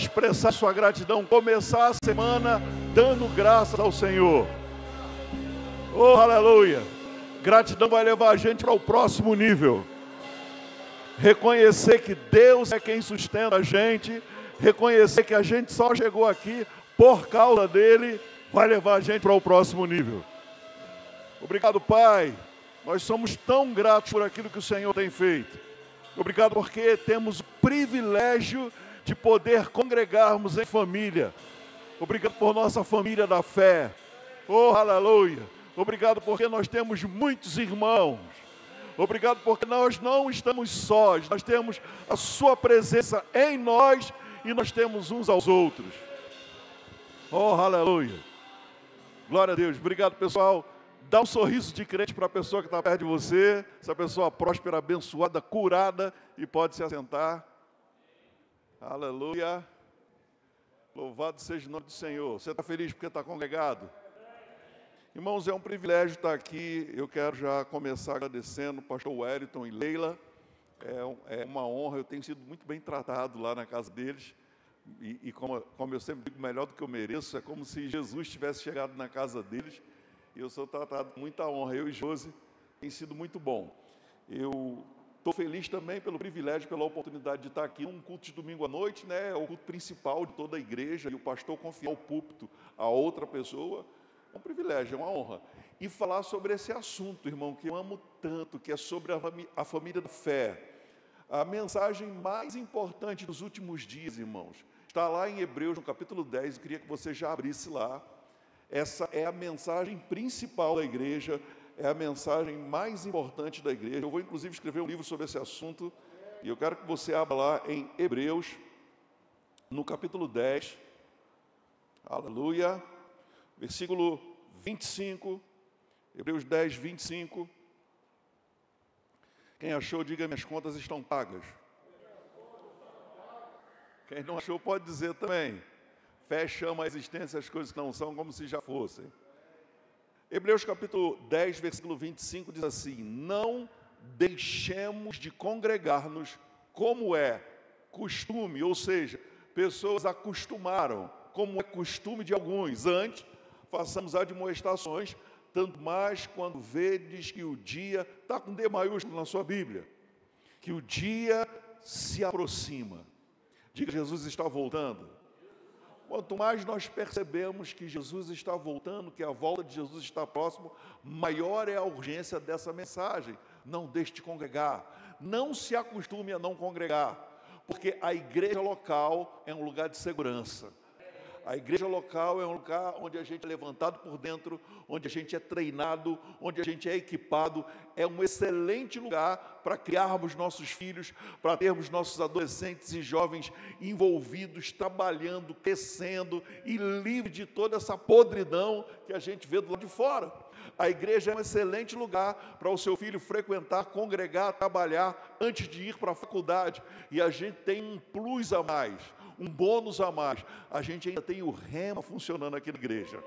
expressar sua gratidão, começar a semana dando graças ao Senhor. Oh, aleluia! Gratidão vai levar a gente para o próximo nível. Reconhecer que Deus é quem sustenta a gente, reconhecer que a gente só chegou aqui por causa dele, vai levar a gente para o próximo nível. Obrigado, Pai. Nós somos tão gratos por aquilo que o Senhor tem feito. Obrigado porque temos o privilégio de poder congregarmos em família. Obrigado por nossa família da fé. Oh, aleluia. Obrigado porque nós temos muitos irmãos. Obrigado porque nós não estamos sós. Nós temos a sua presença em nós e nós temos uns aos outros. Oh, aleluia. Glória a Deus. Obrigado, pessoal. Dá um sorriso de crente para a pessoa que está perto de você. Essa pessoa próspera, abençoada, curada e pode se assentar. Aleluia. Louvado seja o nome do Senhor. Você está feliz porque está congregado? Irmãos, é um privilégio estar aqui. Eu quero já começar agradecendo o pastor Wellington e Leila. É uma honra, eu tenho sido muito bem tratado lá na casa deles. E como eu sempre digo, melhor do que eu mereço, é como se Jesus tivesse chegado na casa deles. E eu sou tratado com muita honra. Eu e Josi, tem sido muito bom. Eu estou feliz também pelo privilégio, pela oportunidade de estar aqui num culto de domingo à noite, né? É o culto principal de toda a igreja, e o pastor confiar o púlpito a outra pessoa. É um privilégio, é uma honra. E falar sobre esse assunto, irmão, que eu amo tanto, que é sobre a família da fé. A mensagem mais importante dos últimos dias, irmãos, está lá em Hebreus, no capítulo 10, eu queria que você já abrisse lá. Essa é a mensagem principal da igreja, é a mensagem mais importante da igreja. Eu vou, inclusive, escrever um livro sobre esse assunto, e eu quero que você abra lá em Hebreus, no capítulo 10, aleluia, versículo 25, Hebreus 10, 25. Quem achou, diga: minhas contas estão pagas. Quem não achou, pode dizer também. Fé chama a existência as coisas que não são como se já fossem. Hebreus capítulo 10, versículo 25 diz assim: não deixemos de congregar-nos como é costume, ou seja, pessoas acostumaram, como é costume de alguns. Antes, façamos admoestações, tanto mais quando vedes que o dia, está com D maiúsculo na sua Bíblia, que o dia se aproxima. Diga: Jesus está voltando. Quanto mais nós percebemos que Jesus está voltando, que a volta de Jesus está próximo, maior é a urgência dessa mensagem. Não deixe de congregar. Não se acostume a não congregar, porque a igreja local é um lugar de segurança. A igreja local é um lugar onde a gente é levantado por dentro, onde a gente é treinado, onde a gente é equipado. É um excelente lugar para criarmos nossos filhos, para termos nossos adolescentes e jovens envolvidos, trabalhando, crescendo e livres de toda essa podridão que a gente vê do lado de fora. A igreja é um excelente lugar para o seu filho frequentar, congregar, trabalhar antes de ir para a faculdade. E a gente tem um plus a mais, um bônus a mais. A gente ainda tem o rema funcionando aqui na igreja.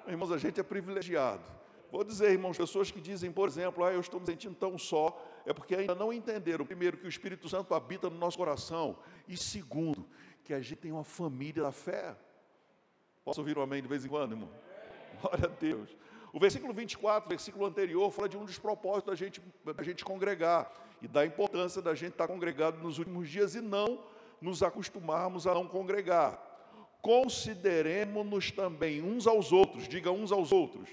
Irmãos, a gente é privilegiado. Vou dizer, irmãos, pessoas que dizem, por exemplo, eu estou me sentindo tão só, é porque ainda não entenderam, primeiro, que o Espírito Santo habita no nosso coração, e segundo, que a gente tem uma família da fé. Posso ouvir um amém de vez em quando, irmão? Glória a Deus. O versículo 24, versículo anterior, fala de um dos propósitos da gente congregar, e da importância da gente estar congregado nos últimos dias e não nos acostumarmos a não congregar. Consideremos-nos também uns aos outros, diga uns aos outros.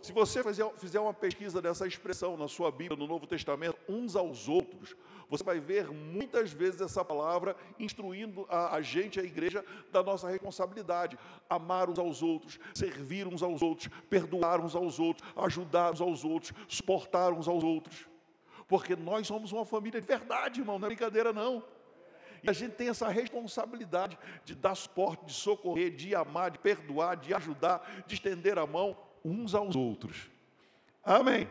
Se você fizer uma pesquisa dessa expressão na sua Bíblia, no Novo Testamento, uns aos outros, você vai ver muitas vezes essa palavra instruindo a gente, a igreja, da nossa responsabilidade. Amar uns aos outros, servir uns aos outros, perdoar uns aos outros, ajudar uns aos outros, suportar uns aos outros. Porque nós somos uma família de verdade, irmão, não é brincadeira não. E a gente tem essa responsabilidade de dar suporte, de socorrer, de amar, de perdoar, de ajudar, de estender a mão uns aos outros. Amém.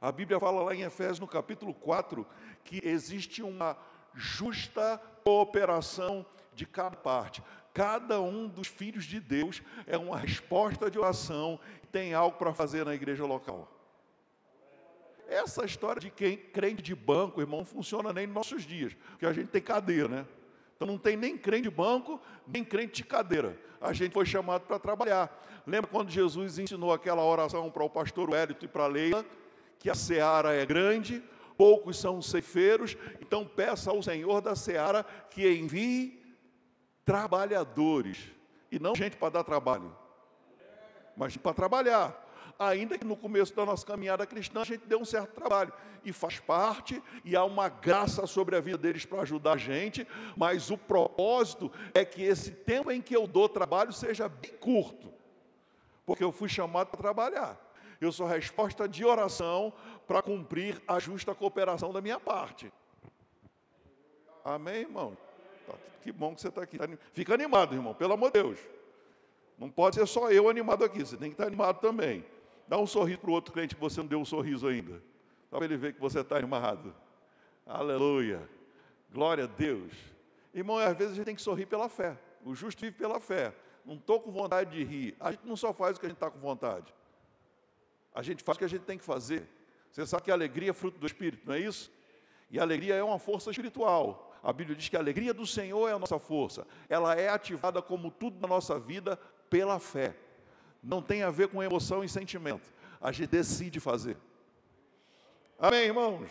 A Bíblia fala lá em Efésios, no capítulo 4, que existe uma justa cooperação de cada parte. Cada um dos filhos de Deus é uma resposta de oração e tem algo para fazer na igreja local. Essa história de quem crente de banco, irmão, não funciona nem nos nossos dias, porque a gente tem cadeira, né? Então não tem nem crente de banco, nem crente de cadeira. A gente foi chamado para trabalhar. Lembra quando Jesus ensinou aquela oração para o pastor Wellington e para a Leila, que a seara é grande, poucos são os ceifeiros, então peça ao Senhor da seara que envie trabalhadores, e não gente para dar trabalho, mas para trabalhar. Ainda que no começo da nossa caminhada cristã a gente deu um certo trabalho, e faz parte, e há uma graça sobre a vida deles para ajudar a gente, mas o propósito é que esse tempo em que eu dou trabalho seja bem curto, porque eu fui chamado para trabalhar. Eu sou resposta de oração para cumprir a justa cooperação da minha parte. Amém, irmão? Que bom que você está aqui. Fica animado, irmão, pelo amor de Deus. Não pode ser só eu animado aqui, você tem que estar animado também. Dá um sorriso para o outro crente que você não deu um sorriso ainda. Só para ele ver que você está animado. Aleluia. Glória a Deus. Irmão, às vezes a gente tem que sorrir pela fé. O justo vive pela fé. Não estou com vontade de rir. A gente não só faz o que a gente está com vontade. A gente faz o que a gente tem que fazer. Você sabe que a alegria é fruto do Espírito, não é isso? E a alegria é uma força espiritual. A Bíblia diz que a alegria do Senhor é a nossa força. Ela é ativada como tudo na nossa vida pela fé. Não tem a ver com emoção e sentimento. A gente decide fazer. Amém, irmãos?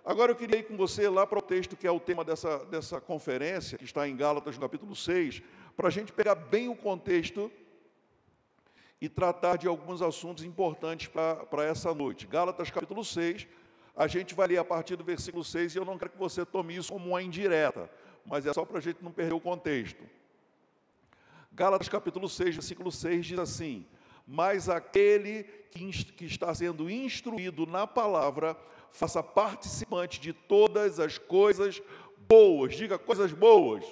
Agora eu queria ir com você lá para o texto que é o tema dessa conferência, que está em Gálatas, no capítulo 6, para a gente pegar bem o contexto e tratar de alguns assuntos importantes para essa noite. Gálatas, capítulo 6, a gente vai ler a partir do versículo 6, e eu não quero que você tome isso como uma indireta, mas é só para a gente não perder o contexto. Gálatas capítulo 6, versículo 6 diz assim: mas aquele que está sendo instruído na palavra, faça participante de todas as coisas boas. Diga coisas boas.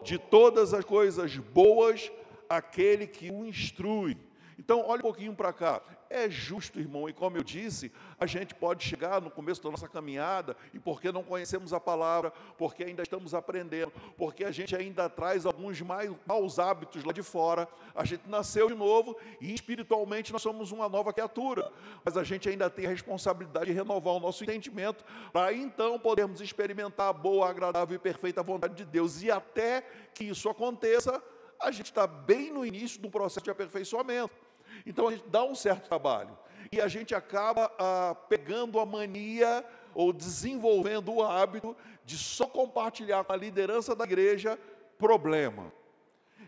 De todas as coisas boas, aquele que o instrui. Então, olha um pouquinho para cá. É justo, irmão, e como eu disse, a gente pode chegar no começo da nossa caminhada, e porque não conhecemos a palavra, porque ainda estamos aprendendo, porque a gente ainda traz alguns maus hábitos lá de fora, a gente nasceu de novo, e espiritualmente nós somos uma nova criatura, mas a gente ainda tem a responsabilidade de renovar o nosso entendimento, para então podermos experimentar a boa, agradável e perfeita vontade de Deus, e até que isso aconteça, a gente está bem no início do processo de aperfeiçoamento. Então a gente dá um certo trabalho e a gente acaba pegando a mania ou desenvolvendo o hábito de só compartilhar com a liderança da igreja problema.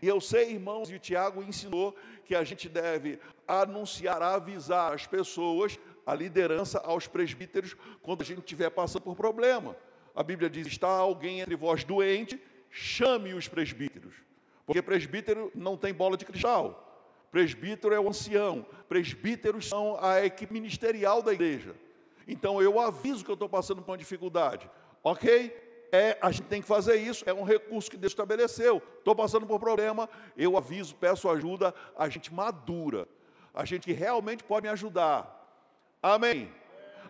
E eu sei, irmãos, e o Tiago ensinou que a gente deve anunciar, avisar as pessoas, a liderança, aos presbíteros, quando a gente estiver passando por problema. A Bíblia diz: está alguém entre vós doente, chame os presbíteros. Porque presbítero não tem bola de cristal. Presbítero é o ancião. Presbíteros são a equipe ministerial da igreja. Então eu aviso que eu estou passando por uma dificuldade. Ok? A gente tem que fazer isso. É um recurso que Deus estabeleceu. Estou passando por problema. Eu aviso, peço ajuda. A gente madura. A gente que realmente pode me ajudar. Amém?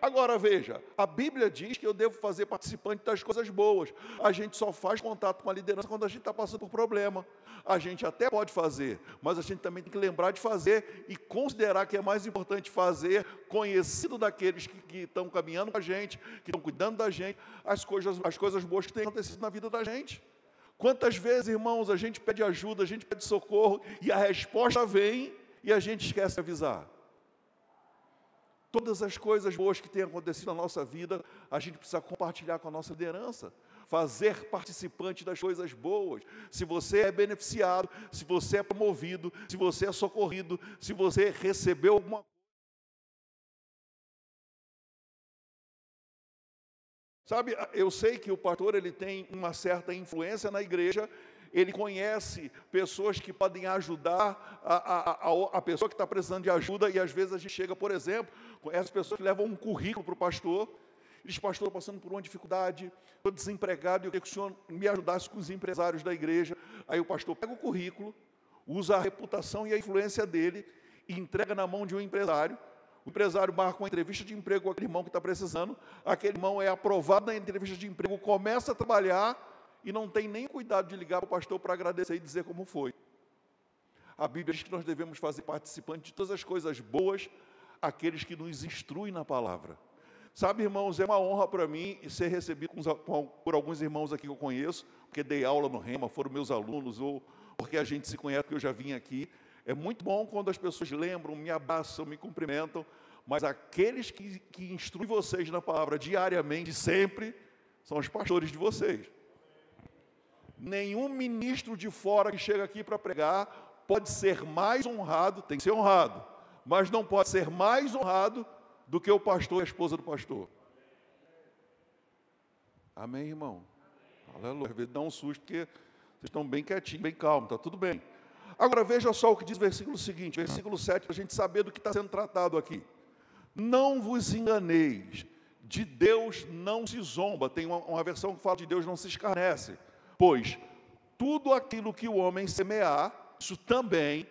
Agora veja, a Bíblia diz que eu devo fazer participante das coisas boas. A gente só faz contato com a liderança quando a gente está passando por problema. A gente até pode fazer, mas a gente também tem que lembrar de fazer e considerar que é mais importante fazer, conhecido daqueles que estão caminhando com a gente, que estão cuidando da gente, as coisas boas que têm acontecido na vida da gente. Quantas vezes, irmãos, a gente pede ajuda, a gente pede socorro, e a resposta vem e a gente esquece de avisar. Todas as coisas boas que têm acontecido na nossa vida, a gente precisa compartilhar com a nossa liderança, fazer participante das coisas boas. Se você é beneficiado, se você é promovido, se você é socorrido, se você recebeu alguma coisa. Sabe, eu sei que o pastor ele tem uma certa influência na igreja, ele conhece pessoas que podem ajudar a pessoa que está precisando de ajuda, e às vezes a gente chega, por exemplo, conhece pessoas que levam um currículo para o pastor, e diz: pastor, estou passando por uma dificuldade, estou desempregado, e eu queria que o senhor me ajudasse com os empresários da igreja. Aí o pastor pega o currículo, usa a reputação e a influência dele, e entrega na mão de um empresário. O empresário marca uma entrevista de emprego com aquele irmão que está precisando, aquele irmão é aprovado na entrevista de emprego, começa a trabalhar, e não tem nem cuidado de ligar para o pastor para agradecer e dizer como foi. A Bíblia diz que nós devemos fazer participante de todas as coisas boas, aqueles que nos instruem na palavra. Sabe, irmãos, é uma honra para mim ser recebido por alguns irmãos aqui que eu conheço, porque dei aula no Rema, foram meus alunos, ou porque a gente se conhece, porque eu já vim aqui. É muito bom quando as pessoas lembram, me abraçam, me cumprimentam, mas aqueles que instruem vocês na palavra diariamente, sempre, são os pastores de vocês. Nenhum ministro de fora que chega aqui para pregar pode ser mais honrado, tem que ser honrado, mas não pode ser mais honrado do que o pastor e a esposa do pastor. Amém, irmão? Aleluia. Às vezes dá um susto, porque vocês estão bem quietinhos, bem calmos, está tudo bem. Agora veja só o que diz o versículo seguinte, versículo 7, para a gente saber do que está sendo tratado aqui. Não vos enganeis, de Deus não se zomba. Tem uma versão que fala de Deus não se escarnece. Pois tudo aquilo que o homem semear, isso também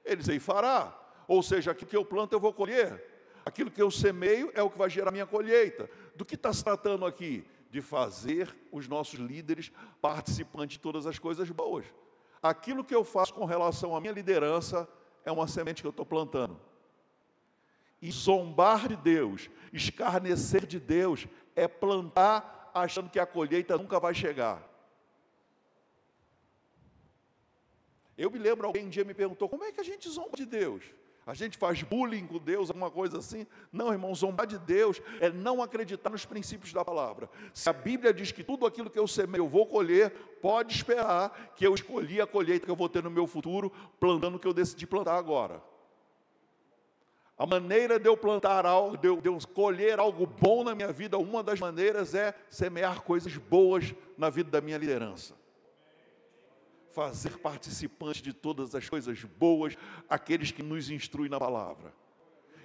ele ceifará. Ou seja, aquilo que eu planto eu vou colher. Aquilo que eu semeio é o que vai gerar minha colheita. Do que está se tratando aqui? De fazer os nossos líderes participantes de todas as coisas boas. Aquilo que eu faço com relação à minha liderança é uma semente que eu estou plantando. E zombar de Deus, escarnecer de Deus, é plantar achando que a colheita nunca vai chegar. Eu me lembro, alguém um dia me perguntou, como é que a gente zomba de Deus? A gente faz bullying com Deus, alguma coisa assim? Não, irmão, zombar de Deus é não acreditar nos princípios da palavra. Se a Bíblia diz que tudo aquilo que eu semeio eu vou colher, pode esperar que eu escolhi a colheita que eu vou ter no meu futuro, plantando o que eu decidi plantar agora. A maneira de eu plantar algo, de eu colher algo bom na minha vida, uma das maneiras é semear coisas boas na vida da minha liderança. Fazer participantes de todas as coisas boas, aqueles que nos instruem na palavra.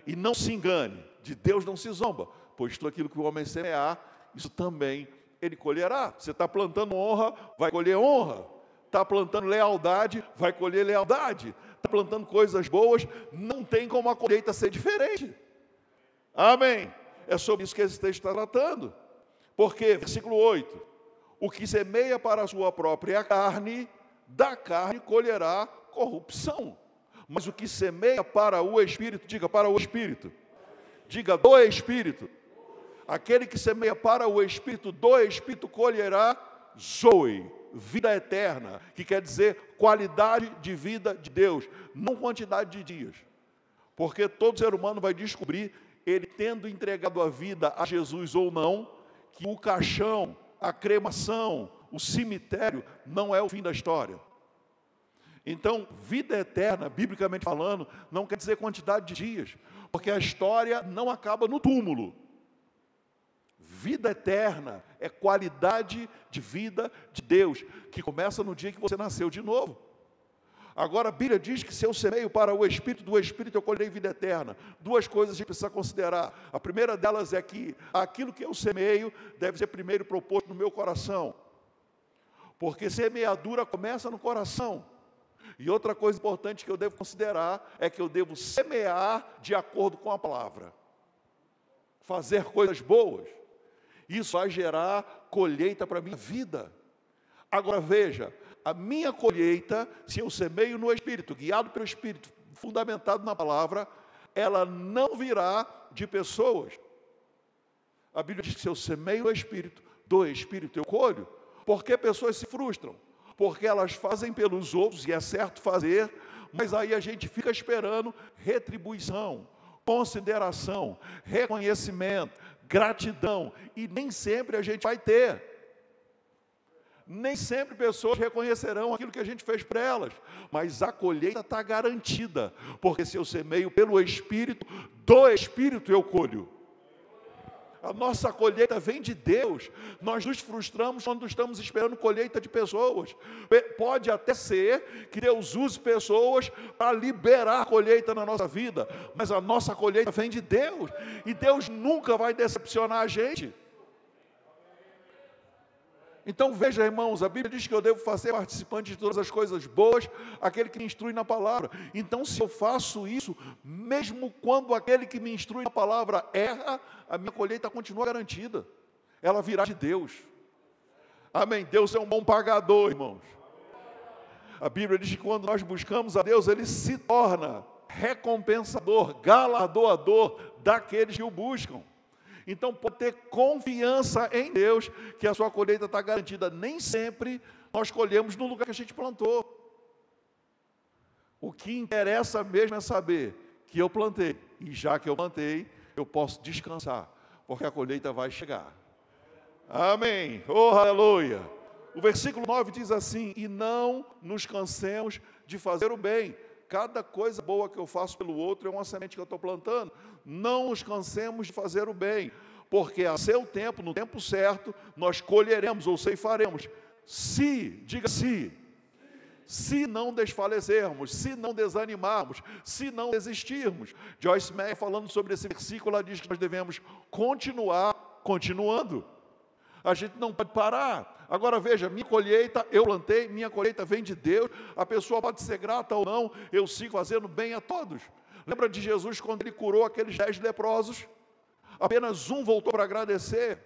E não se engane, de Deus não se zomba, pois tudo aquilo que o homem semear, isso também ele colherá. Você está plantando honra, vai colher honra. Está plantando lealdade, vai colher lealdade. Está plantando coisas boas, não tem como a colheita ser diferente. Amém? É sobre isso que esse texto está tratando. Porque, versículo 8, o que semeia para a sua própria carne, da carne colherá corrupção. Mas o que semeia para o Espírito, diga para o Espírito. Diga do Espírito. Aquele que semeia para o Espírito, do Espírito colherá zoe, vida eterna, que quer dizer qualidade de vida de Deus, não quantidade de dias. Porque todo ser humano vai descobrir, ele tendo entregado a vida a Jesus ou não, que o caixão, a cremação, o cemitério não é o fim da história. Então, vida eterna, biblicamente falando, não quer dizer quantidade de dias, porque a história não acaba no túmulo. Vida eterna é qualidade de vida de Deus, que começa no dia que você nasceu de novo. Agora a Bíblia diz que se eu semeio para o Espírito, do Espírito eu colherei vida eterna. Duas coisas a gente precisa considerar. A primeira delas é que aquilo que eu semeio deve ser primeiro proposto no meu coração. Porque semeadura começa no coração. E outra coisa importante que eu devo considerar é que eu devo semear de acordo com a palavra. Fazer coisas boas. Isso vai gerar colheita para a minha vida. Agora veja, a minha colheita, se eu semeio no Espírito, guiado pelo Espírito, fundamentado na palavra, ela não virá de pessoas. A Bíblia diz que se eu semeio no Espírito, do Espírito eu colho. Por que pessoas se frustram? Porque elas fazem pelos outros, e é certo fazer, mas aí a gente fica esperando retribuição, consideração, reconhecimento, gratidão, e nem sempre a gente vai ter. Nem sempre pessoas reconhecerão aquilo que a gente fez para elas, mas a colheita está garantida, porque se eu semeio pelo Espírito, do Espírito eu colho. A nossa colheita vem de Deus. Nós nos frustramos quando estamos esperando colheita de pessoas. Pode até ser que Deus use pessoas para liberar colheita na nossa vida, mas a nossa colheita vem de Deus, e Deus nunca vai decepcionar a gente. Então veja, irmãos, a Bíblia diz que eu devo fazer participante de todas as coisas boas, aquele que me instrui na palavra. Então se eu faço isso, mesmo quando aquele que me instrui na palavra erra, a minha colheita continua garantida. Ela virá de Deus. Amém? Deus é um bom pagador, irmãos. A Bíblia diz que quando nós buscamos a Deus, Ele se torna recompensador, galardoador daqueles que o buscam. Então pode ter confiança em Deus que a sua colheita está garantida. Nem sempre nós colhemos no lugar que a gente plantou. O que interessa mesmo é saber que eu plantei. E já que eu plantei, eu posso descansar, porque a colheita vai chegar. Amém. Oh, aleluia. O versículo 9 diz assim: e não nos cansemos de fazer o bem. Cada coisa boa que eu faço pelo outro é uma semente que eu estou plantando. Não nos cansemos de fazer o bem, porque a seu tempo, no tempo certo, nós colheremos ou ceifaremos. Diga se não desfalecermos, se não desanimarmos, se não desistirmos. Joyce Meyer, falando sobre esse versículo, ela diz que nós devemos continuar continuando. A gente não pode parar. Agora veja, minha colheita, eu plantei, minha colheita vem de Deus, a pessoa pode ser grata ou não, eu sigo fazendo bem a todos. Lembra de Jesus quando ele curou aqueles 10 leprosos? Apenas um voltou para agradecer,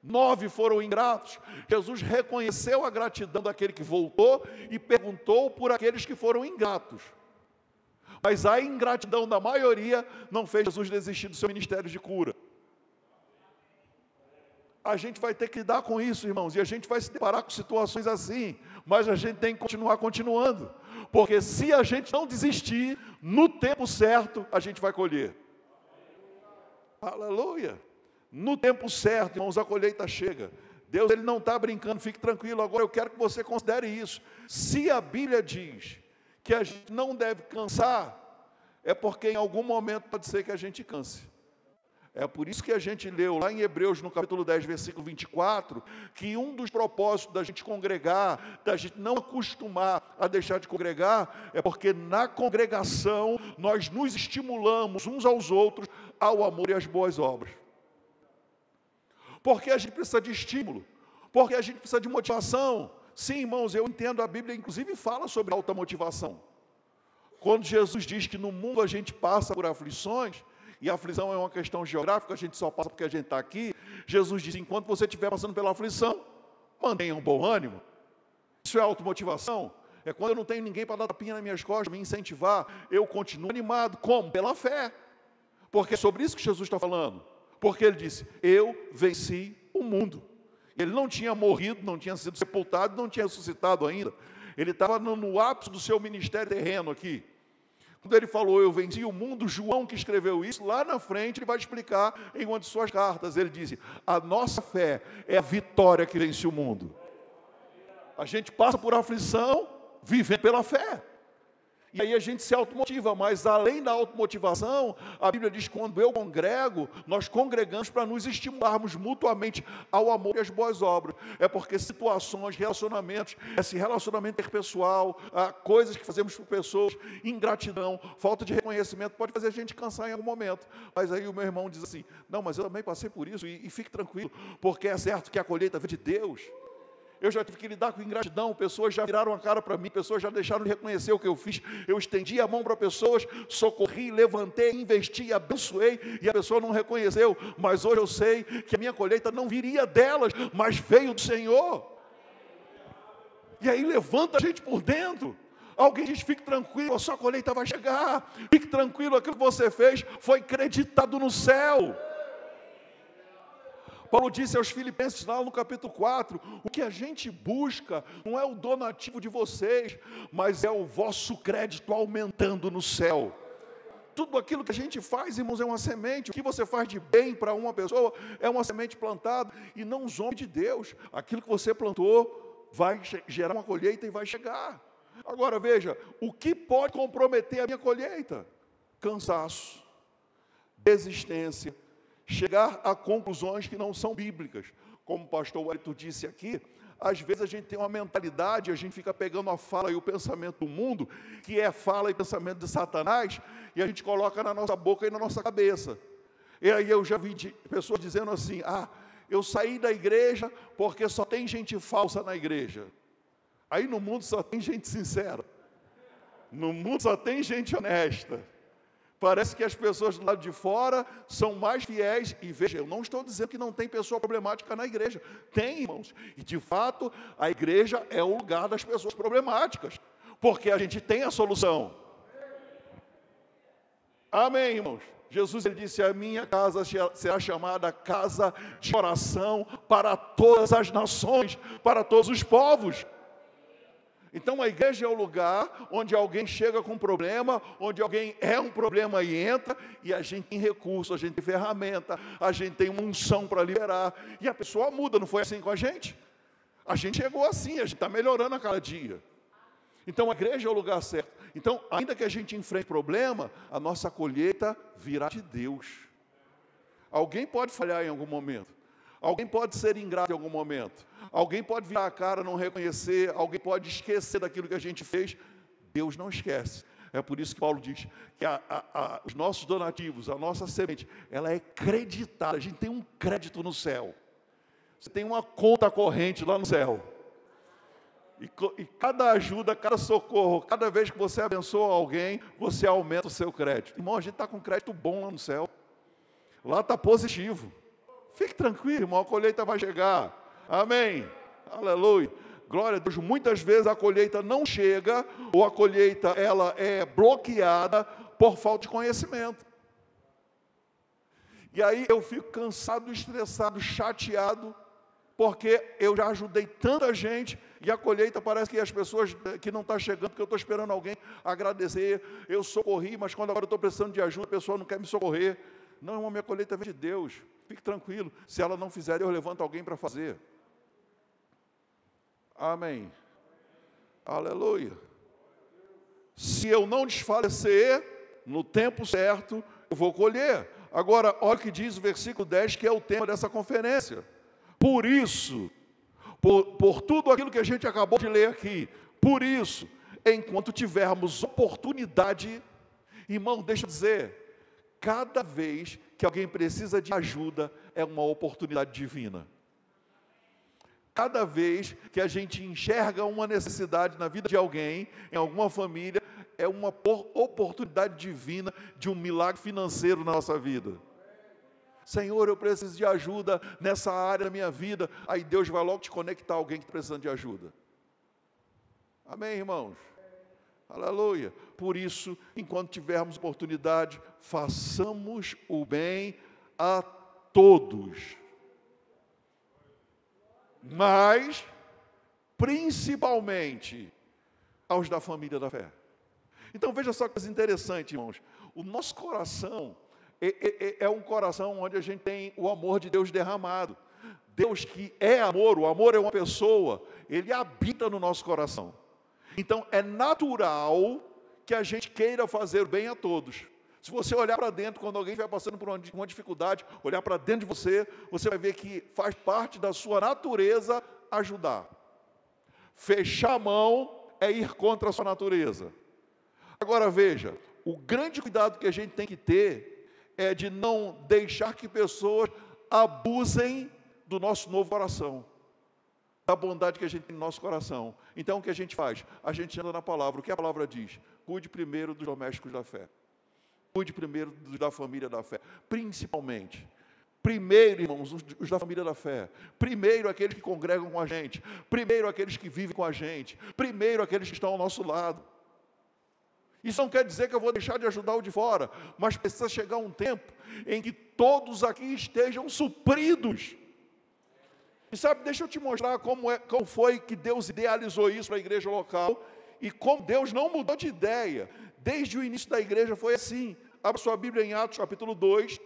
9 foram ingratos. Jesus reconheceu a gratidão daquele que voltou e perguntou por aqueles que foram ingratos. Mas a ingratidão da maioria não fez Jesus desistir do seu ministério de cura. A gente vai ter que lidar com isso, irmãos, e a gente vai se deparar com situações assim, mas a gente tem que continuar continuando, porque se a gente não desistir, no tempo certo, a gente vai colher. Aleluia! No tempo certo, irmãos, a colheita chega. Deus, ele não está brincando, fique tranquilo. Agora eu quero que você considere isso. Se a Bíblia diz que a gente não deve cansar, é porque em algum momento pode ser que a gente canse. É por isso que a gente leu lá em Hebreus, no capítulo 10, versículo 24, que um dos propósitos da gente congregar, da gente não acostumar a deixar de congregar, é porque na congregação nós nos estimulamos uns aos outros ao amor e às boas obras. Porque a gente precisa de estímulo, porque a gente precisa de motivação. Sim, irmãos, eu entendo, a Bíblia inclusive fala sobre alta motivação. Quando Jesus diz que no mundo a gente passa por aflições, e a aflição é uma questão geográfica, a gente só passa porque a gente está aqui. Jesus diz, enquanto você estiver passando pela aflição, mantenha um bom ânimo. Isso é automotivação. É quando eu não tenho ninguém para dar tapinha nas minhas costas, me incentivar, eu continuo animado. Como? Pela fé. Porque é sobre isso que Jesus está falando. Porque ele disse, eu venci o mundo. Ele não tinha morrido, não tinha sido sepultado, não tinha ressuscitado ainda. Ele estava no ápice do seu ministério terreno aqui. Quando ele falou, eu venci o mundo, João que escreveu isso, lá na frente ele vai explicar em uma de suas cartas. Ele disse, a nossa fé é a vitória que vence o mundo. A gente passa por aflição, vivendo pela fé. E aí a gente se automotiva, mas além da automotivação, a Bíblia diz que quando eu congrego, nós congregamos para nos estimularmos mutuamente ao amor e às boas obras. É porque situações, relacionamentos, esse relacionamento interpessoal, coisas que fazemos por pessoas, ingratidão, falta de reconhecimento, pode fazer a gente cansar em algum momento. Mas aí o meu irmão diz assim, não, mas eu também passei por isso, e fique tranquilo, porque é certo que a colheita vem de Deus. Eu já tive que lidar com ingratidão, pessoas já viraram a cara para mim, pessoas já deixaram de reconhecer o que eu fiz. Eu estendi a mão para pessoas, socorri, levantei, investi, abençoei, e a pessoa não reconheceu. Mas hoje eu sei que a minha colheita não viria delas, mas veio do Senhor. E aí levanta a gente por dentro. Alguém diz, fique tranquilo, a sua colheita vai chegar. Fique tranquilo, aquilo que você fez foi creditado no céu. Paulo disse aos Filipenses, lá no capítulo 4, o que a gente busca não é o donativo de vocês, mas é o vosso crédito aumentando no céu. Tudo aquilo que a gente faz, irmãos, é uma semente. O que você faz de bem para uma pessoa é uma semente plantada, e não zombe de Deus. Aquilo que você plantou vai gerar uma colheita e vai chegar. Agora veja, o que pode comprometer a minha colheita? Cansaço, desistência, chegar a conclusões que não são bíblicas. Como o pastor Wellington disse aqui, às vezes a gente tem uma mentalidade, a gente fica pegando a fala e o pensamento do mundo, que é fala e pensamento de Satanás, e a gente coloca na nossa boca e na nossa cabeça. E aí eu já vi pessoas dizendo assim, eu saí da igreja porque só tem gente falsa na igreja. Aí no mundo só tem gente sincera. No mundo só tem gente honesta. Parece que as pessoas do lado de fora são mais fiéis. E veja, eu não estou dizendo que não tem pessoa problemática na igreja. Tem, irmãos. E de fato, a igreja é o lugar das pessoas problemáticas. Porque a gente tem a solução. Amém, irmãos? Jesus ele disse, a minha casa será chamada casa de oração para todas as nações, para todos os povos. Então a igreja é o lugar onde alguém chega com um problema, onde alguém é um problema e entra, e a gente tem recurso, a gente tem ferramenta, a gente tem uma unção para liberar, e a pessoa muda. Não foi assim com a gente? A gente chegou assim, a gente está melhorando a cada dia. Então a igreja é o lugar certo. Então, ainda que a gente enfrente problema, a nossa colheita virá de Deus. Alguém pode falhar em algum momento. Alguém pode ser ingrato em algum momento. Alguém pode virar a cara, não reconhecer. Alguém pode esquecer daquilo que a gente fez. Deus não esquece. É por isso que Paulo diz que os nossos donativos, a nossa semente, ela é creditada. A gente tem um crédito no céu. Você tem uma conta corrente lá no céu. E cada ajuda, cada socorro, cada vez que você abençoa alguém, você aumenta o seu crédito. Irmão, a gente está com crédito bom lá no céu. Lá está positivo. Fique tranquilo, irmão, a colheita vai chegar. Amém. Aleluia. Glória a Deus. Muitas vezes a colheita não chega, ou a colheita ela é bloqueada por falta de conhecimento. E aí eu fico cansado, estressado, chateado, porque eu já ajudei tanta gente, e a colheita parece que as pessoas que não estão chegando, porque eu estou esperando alguém agradecer, eu socorri, mas quando agora eu estou precisando de ajuda, a pessoa não quer me socorrer. Não, irmão, minha colheita vem de Deus, fique tranquilo, se ela não fizer, eu levanto alguém para fazer. Amém. Aleluia. Se eu não desfalecer, no tempo certo, eu vou colher. Agora, olha o que diz o versículo 10, que é o tema dessa conferência. Por isso, por tudo aquilo que a gente acabou de ler aqui, por isso, enquanto tivermos oportunidade, irmão, deixa eu dizer, cada vez que alguém precisa de ajuda, é uma oportunidade divina. Cada vez que a gente enxerga uma necessidade na vida de alguém, em alguma família, é uma oportunidade divina de um milagre financeiro na nossa vida. Senhor, eu preciso de ajuda nessa área da minha vida. Aí Deus vai logo te conectar a alguém que está precisando de ajuda. Amém, irmãos? Aleluia. Por isso, enquanto tivermos oportunidade, façamos o bem a todos. Mas, principalmente, aos da família da fé. Então, veja só que coisa interessante, irmãos. O nosso coração é um coração onde a gente tem o amor de Deus derramado. Deus que é amor, o amor é uma pessoa, ele habita no nosso coração. Então, é natural que a gente queira fazer bem a todos. Se você olhar para dentro, quando alguém estiver passando por uma dificuldade, olhar para dentro de você, você vai ver que faz parte da sua natureza ajudar. Fechar a mão é ir contra a sua natureza. Agora veja, o grande cuidado que a gente tem que ter é de não deixar que pessoas abusem do nosso novo coração, da bondade que a gente tem no nosso coração. Então o que a gente faz? A gente anda na palavra. O que a palavra diz? Cuide primeiro dos domésticos da fé. Cuide primeiro da família da fé. Principalmente. Primeiro, irmãos, os da família da fé. Primeiro aqueles que congregam com a gente. Primeiro aqueles que vivem com a gente. Primeiro aqueles que estão ao nosso lado. Isso não quer dizer que eu vou deixar de ajudar o de fora, mas precisa chegar um tempo em que todos aqui estejam supridos. E sabe, deixa eu te mostrar como foi que Deus idealizou isso para a igreja local e como Deus não mudou de ideia. Desde o início da igreja foi assim. Abra sua Bíblia em Atos capítulo 2.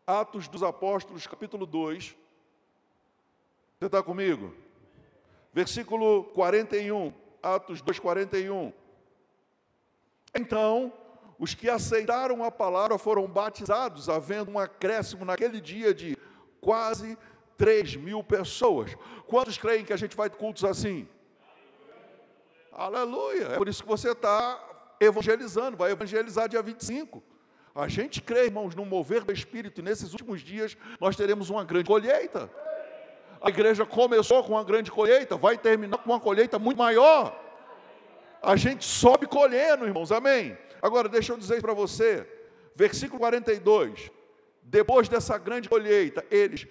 Atos dos Apóstolos capítulo 2. Você está comigo? Versículo 41. Atos 2, 41. Então, os que aceitaram a palavra foram batizados, havendo um acréscimo naquele dia de quase 3.000 pessoas. Quantos creem que a gente vai de cultos assim? Aleluia! É por isso que você está evangelizando, vai evangelizar dia 25. A gente crê, irmãos, no mover do Espírito, e nesses últimos dias nós teremos uma grande colheita. A igreja começou com uma grande colheita, vai terminar com uma colheita muito maior. A gente sobe colhendo, irmãos, amém? Agora, deixa eu dizer para você, versículo 42, depois dessa grande colheita, eles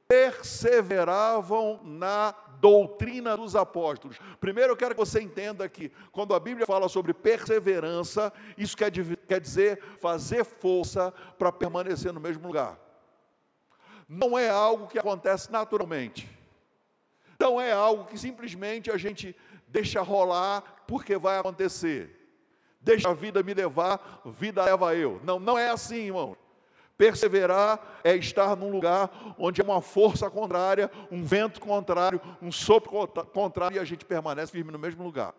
perseveravam na doutrina dos apóstolos. Primeiro eu quero que você entenda que quando a Bíblia fala sobre perseverança, isso quer dizer fazer força para permanecer no mesmo lugar. Não é algo que acontece naturalmente. Não é algo que simplesmente a gente deixa rolar porque vai acontecer. Deixa a vida me levar, vida leva eu. Não, não é assim, irmão. Perseverar é estar num lugar onde é uma força contrária, um vento contrário, um sopro contrário, e a gente permanece firme no mesmo lugar.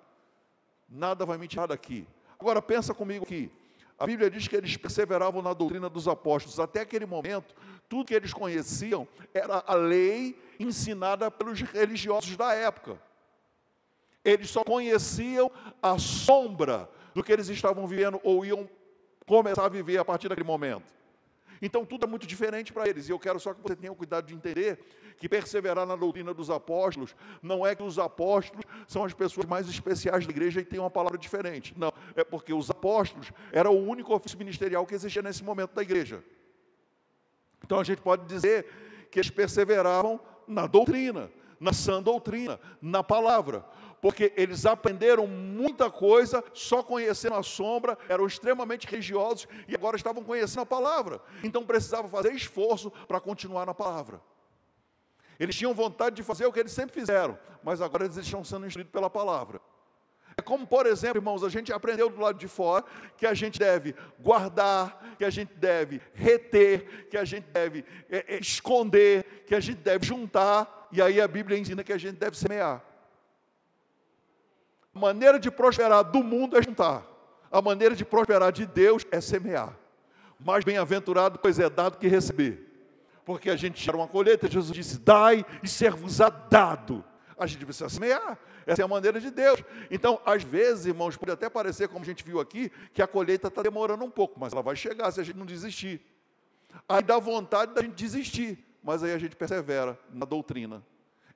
Nada vai me tirar daqui. Agora pensa comigo aqui. A Bíblia diz que eles perseveravam na doutrina dos apóstolos. Até aquele momento, tudo que eles conheciam era a lei ensinada pelos religiosos da época. Eles só conheciam a sombra do que eles estavam vivendo ou iam começar a viver a partir daquele momento. Então tudo é muito diferente para eles, e eu quero só que você tenha o cuidado de entender que perseverar na doutrina dos apóstolos não é que os apóstolos são as pessoas mais especiais da igreja e têm uma palavra diferente. Não, é porque os apóstolos era o único ofício ministerial que existia nesse momento da igreja. Então a gente pode dizer que eles perseveravam na doutrina, na sã doutrina, na palavra, porque eles aprenderam muita coisa só conhecendo a sombra, eram extremamente religiosos e agora estavam conhecendo a palavra. Então precisavam fazer esforço para continuar na palavra. Eles tinham vontade de fazer o que eles sempre fizeram, mas agora eles estão sendo instruídos pela palavra. É como, por exemplo, irmãos, a gente aprendeu do lado de fora que a gente deve guardar, que a gente deve reter, que a gente deve esconder, que a gente deve juntar, e aí a Bíblia ensina que a gente deve semear. A maneira de prosperar do mundo é juntar. A maneira de prosperar de Deus é semear. Mais bem-aventurado, pois é dado que receber. Porque a gente gera uma colheita, Jesus disse, dai e ser-vos-á dado. A gente precisa semear. Essa é a maneira de Deus. Então, às vezes, irmãos, pode até parecer, como a gente viu aqui, que a colheita está demorando um pouco, mas ela vai chegar se a gente não desistir. Aí dá vontade da gente desistir, mas aí a gente persevera na doutrina.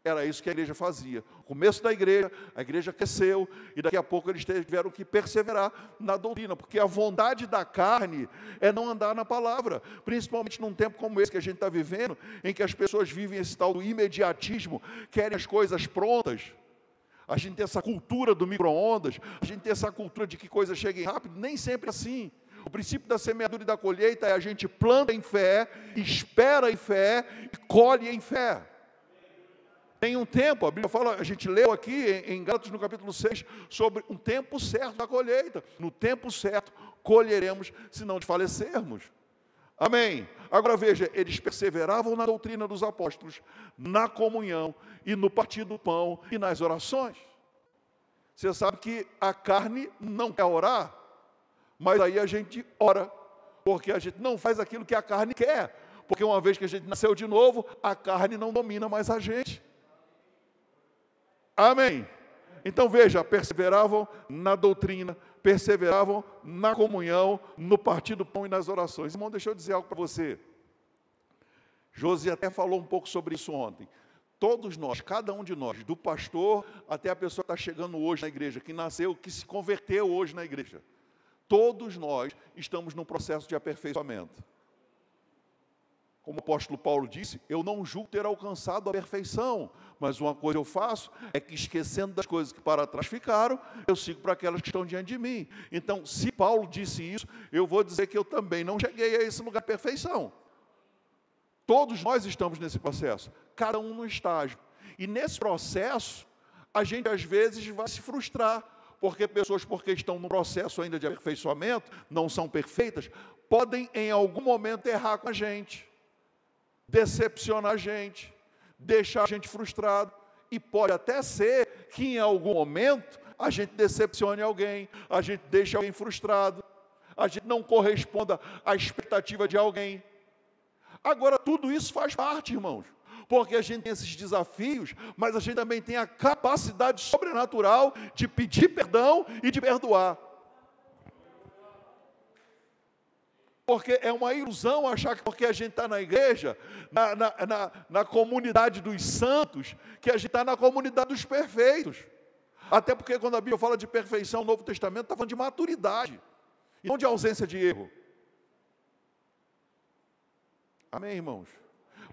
Era isso que a igreja fazia. No começo da igreja, a igreja cresceu, e daqui a pouco eles tiveram que perseverar na doutrina, porque a vontade da carne é não andar na palavra, principalmente num tempo como esse que a gente está vivendo, em que as pessoas vivem esse tal do imediatismo, querem as coisas prontas. A gente tem essa cultura do micro-ondas, a gente tem essa cultura de que coisas cheguem rápido, nem sempre assim. O princípio da semeadura e da colheita é a gente planta em fé, espera em fé e colhe em fé. Tem um tempo, a Bíblia fala, a gente leu aqui em Gálatas no capítulo 6, sobre um tempo certo da colheita. No tempo certo, colheremos, se não desfalecermos. Amém. Agora veja, eles perseveravam na doutrina dos apóstolos, na comunhão e no partir do pão e nas orações. Você sabe que a carne não quer orar, mas aí a gente ora, porque a gente não faz aquilo que a carne quer, porque uma vez que a gente nasceu de novo, a carne não domina mais a gente. Amém. Então veja, perseveravam na doutrina, perseveravam na comunhão, no partir do pão e nas orações. Irmão, deixa eu dizer algo para você. Josi até falou um pouco sobre isso ontem. Todos nós, cada um de nós, do pastor até a pessoa que está chegando hoje na igreja, que nasceu, que se converteu hoje na igreja, todos nós estamos num processo de aperfeiçoamento. Como o apóstolo Paulo disse, eu não julgo ter alcançado a perfeição, mas uma coisa eu faço, é que esquecendo das coisas que para trás ficaram, eu sigo para aquelas que estão diante de mim. Então, se Paulo disse isso, eu vou dizer que eu também não cheguei a esse lugar de perfeição. Todos nós estamos nesse processo, cada um no estágio. E nesse processo, a gente às vezes vai se frustrar, porque pessoas, porque estão no processo ainda de aperfeiçoamento, não são perfeitas, podem em algum momento errar com a gente, decepcionar a gente, deixar a gente frustrado, e pode até ser que em algum momento a gente decepcione alguém, a gente deixe alguém frustrado, a gente não corresponda à expectativa de alguém. Agora, tudo isso faz parte, irmãos, porque a gente tem esses desafios, mas a gente também tem a capacidade sobrenatural de pedir perdão e de perdoar. Porque é uma ilusão achar que porque a gente está na igreja, na comunidade dos santos, que a gente está na comunidade dos perfeitos. Até porque quando a Bíblia fala de perfeição, o Novo Testamento está falando de maturidade, e não de ausência de erro. Amém, irmãos?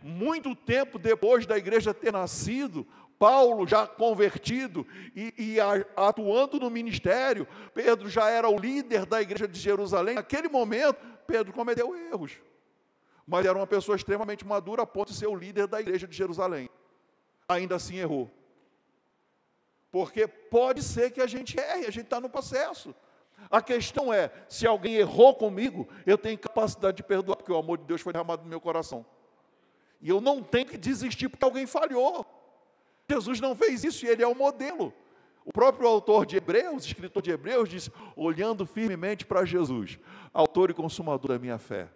Muito tempo depois da igreja ter nascido, Paulo já convertido e atuando no ministério, Pedro já era o líder da igreja de Jerusalém. Naquele momento, Pedro cometeu erros, mas era uma pessoa extremamente madura a ponto de ser o líder da igreja de Jerusalém. Ainda assim errou. Porque pode ser que a gente erre, a gente está no processo. A questão é, se alguém errou comigo, eu tenho capacidade de perdoar, porque o amor de Deus foi derramado no meu coração. E eu não tenho que desistir porque alguém falhou. Jesus não fez isso e ele é o modelo. O próprio autor de Hebreus, escritor de Hebreus, diz, olhando firmemente para Jesus, autor e consumador da minha fé.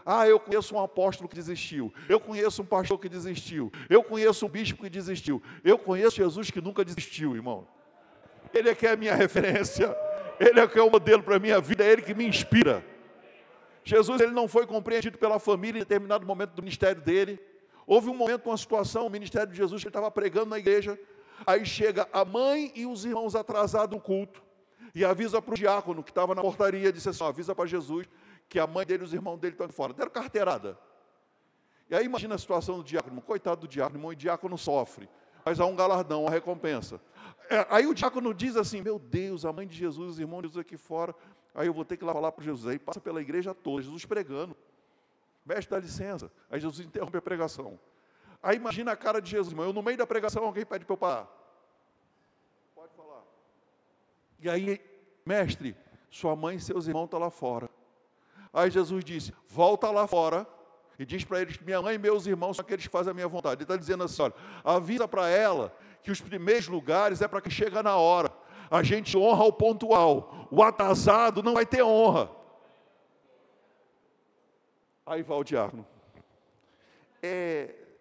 Ah, eu conheço um apóstolo que desistiu, eu conheço um pastor que desistiu, eu conheço um bispo que desistiu, eu conheço Jesus que nunca desistiu, irmão. Ele é que é a minha referência, ele é que é o modelo para a minha vida, é ele que me inspira. Jesus, ele não foi compreendido pela família em determinado momento do ministério dele. Houve um momento, uma situação, o ministério de Jesus, que ele estava pregando na igreja, aí chega a mãe e os irmãos atrasados do culto, e avisa para o diácono que estava na portaria, disse assim, avisa para Jesus, que a mãe dele e os irmãos dele estão fora. Deram carteirada. E aí imagina a situação do diácono. Coitado do diácono, irmão, o diácono sofre. Mas há um galardão, uma recompensa. Aí o diácono diz assim, meu Deus, a mãe de Jesus, os irmãos de Jesus aqui fora, aí eu vou ter que ir lá falar para Jesus. Aí passa pela igreja toda, Jesus pregando. Mestre, dá licença. Aí Jesus interrompe a pregação. Aí imagina a cara de Jesus, irmão. Eu no meio da pregação, alguém pede para eu parar. Pode falar. E aí, mestre, sua mãe e seus irmãos estão lá fora. Aí Jesus disse, volta lá fora e diz para eles que minha mãe e meus irmãos são aqueles que fazem a minha vontade. Ele está dizendo assim, olha, avisa para ela que os primeiros lugares é para quem chega na hora. A gente honra o pontual, o atrasado não vai ter honra. Aí vai o diácono.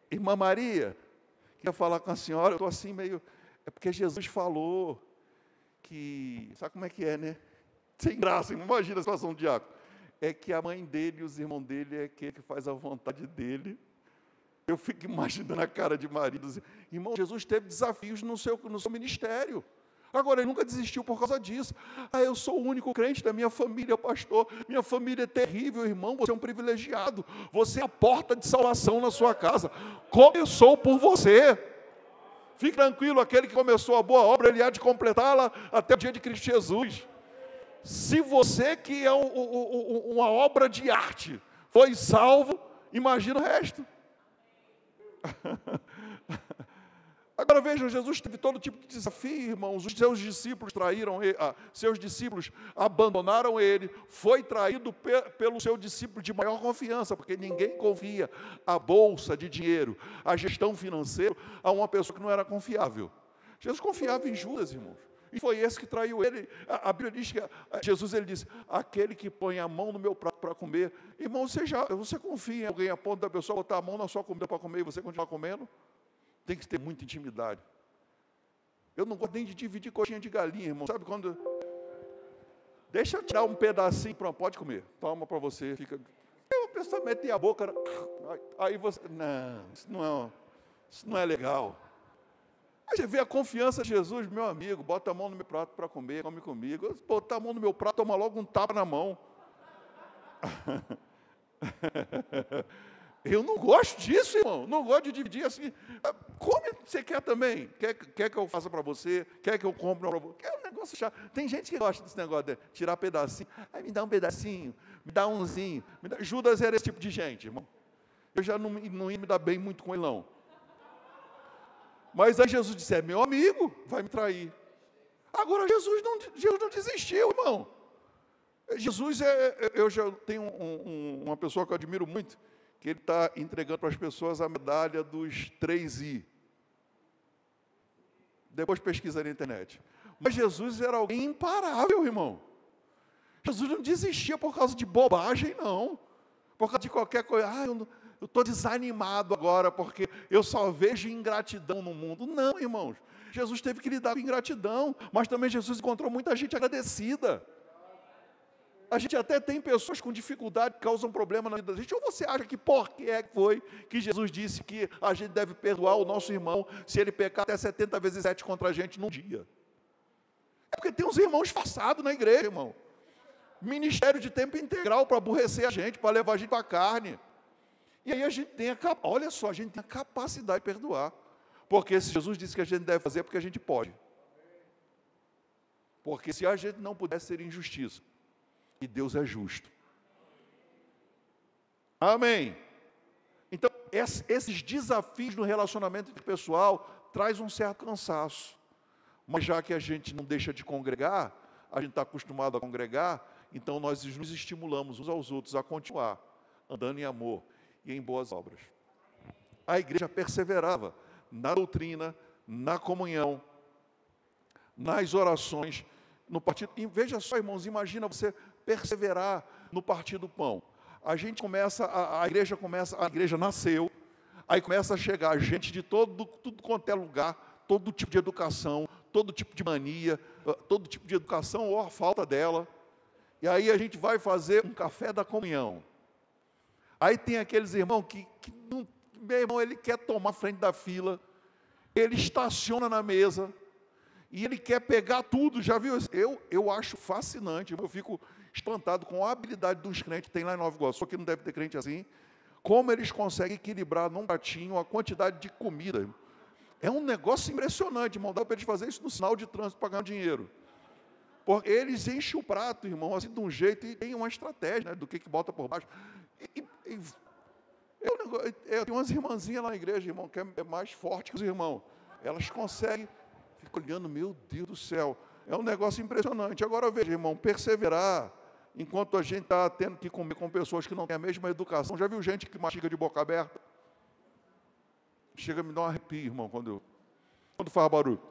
Irmã Maria, queria falar com a senhora, eu estou assim meio... É porque Jesus falou que... Sabe como é que é, né? Sem graça, imagina a situação do diácono. É que a mãe dele e os irmãos dele é aquele que faz a vontade dele. Eu fico imaginando a cara de marido. Irmão, Jesus teve desafios no seu ministério. Agora, ele nunca desistiu por causa disso. Ah, eu sou o único crente da minha família, pastor. Minha família é terrível, irmão. Você é um privilegiado. Você é a porta de salvação na sua casa. Começou por você. Fique tranquilo, aquele que começou a boa obra, ele há de completá-la até o dia de Cristo Jesus. Se você que é uma obra de arte foi salvo, imagina o resto. Agora vejam, Jesus teve todo tipo de desafio, irmãos. Os seus discípulos traíram ele, seus discípulos abandonaram ele, foi traído pelo seu discípulo de maior confiança, porque ninguém confia a bolsa de dinheiro, a gestão financeira, a uma pessoa que não era confiável. Jesus confiava em Judas, irmãos. E foi esse que traiu ele. A Bíblia diz que Jesus ele disse, aquele que põe a mão no meu prato para comer. Irmão, você confia em alguém a ponto da pessoa botar a mão na sua comida para comer e você continuar comendo? Tem que ter muita intimidade. Eu não gosto nem de dividir coxinha de galinha, irmão. Sabe quando... Deixa eu tirar um pedacinho, pronto, pode comer. Toma para você. Fica... A pessoa mete a boca... Aí você... Não, isso não é legal. Aí você vê a confiança de Jesus, meu amigo, bota a mão no meu prato para comer, come comigo. Botar a mão no meu prato, toma logo um tapa na mão. Eu não gosto disso, irmão. Não gosto de dividir assim. Come, você quer também? Quer que eu faça para você? Quer que eu compre para você? É um negócio chato. Tem gente que gosta desse negócio de tirar pedacinho. Aí me dá um pedacinho, me dá umzinho. Judas era esse tipo de gente, irmão. Eu já não ia me dar bem muito com ele, não. Mas aí Jesus disse, meu amigo, vai me trair. Agora Jesus não desistiu, irmão. Jesus eu já tenho uma pessoa que eu admiro muito, que ele está entregando para as pessoas a medalha dos 3 I. Depois pesquisa na internet. Mas Jesus era alguém imparável, irmão. Jesus não desistia por causa de bobagem, não. Por causa de qualquer coisa. Eu estou desanimado agora porque eu só vejo ingratidão no mundo. Não, irmãos. Jesus teve que lidar com ingratidão, mas também Jesus encontrou muita gente agradecida. A gente até tem pessoas com dificuldade que causam problema na vida da gente. Ou você acha que por que foi que Jesus disse que a gente deve perdoar o nosso irmão se ele pecar até 70 vezes 7 contra a gente num dia? É porque tem uns irmãos disfarçados na igreja, irmão. Ministério de tempo integral para aborrecer a gente, para levar a gente para a carne. E aí a gente tem olha só, a gente tem a capacidade de perdoar. Porque se Jesus disse que a gente deve fazer, é porque a gente pode. Porque se a gente não puder, seria injustiça. E Deus é justo. Amém. Então, esses desafios no relacionamento pessoal traz um certo cansaço. Mas já que a gente não deixa de congregar, a gente está acostumado a congregar, então nós nos estimulamos uns aos outros a continuar andando em amor e em boas obras. A igreja perseverava na doutrina, na comunhão, nas orações, no partido. E veja só, irmãos, imagina você perseverar no partir do pão. A gente começa, a igreja nasceu, aí começa a chegar gente de tudo quanto é lugar, todo tipo de educação, todo tipo de mania, todo tipo de educação ou a falta dela. E aí a gente vai fazer um café da comunhão. Aí tem aqueles irmãos que não, meu irmão, ele quer tomar frente da fila, ele estaciona na mesa, e ele quer pegar tudo, já viu? Eu acho fascinante, eu fico espantado com a habilidade dos crentes que tem lá em Nova Iguaçu, que não deve ter crente assim, como eles conseguem equilibrar num pratinho a quantidade de comida. É um negócio impressionante, irmão, dá para eles fazer isso no sinal de trânsito para ganhar dinheiro. Porque eles enchem o prato, irmão, assim de um jeito, e tem uma estratégia, né, do que bota por baixo. Tem umas irmãzinhas lá na igreja, irmão, que é mais forte que os irmãos. Elas conseguem, fica olhando, meu Deus do céu, é um negócio impressionante. Agora veja, irmão, perseverar, enquanto a gente está tendo que comer com pessoas que não têm a mesma educação. Já viu gente que mastiga de boca aberta? Chega a me dar um arrepio, irmão, quando faz barulho.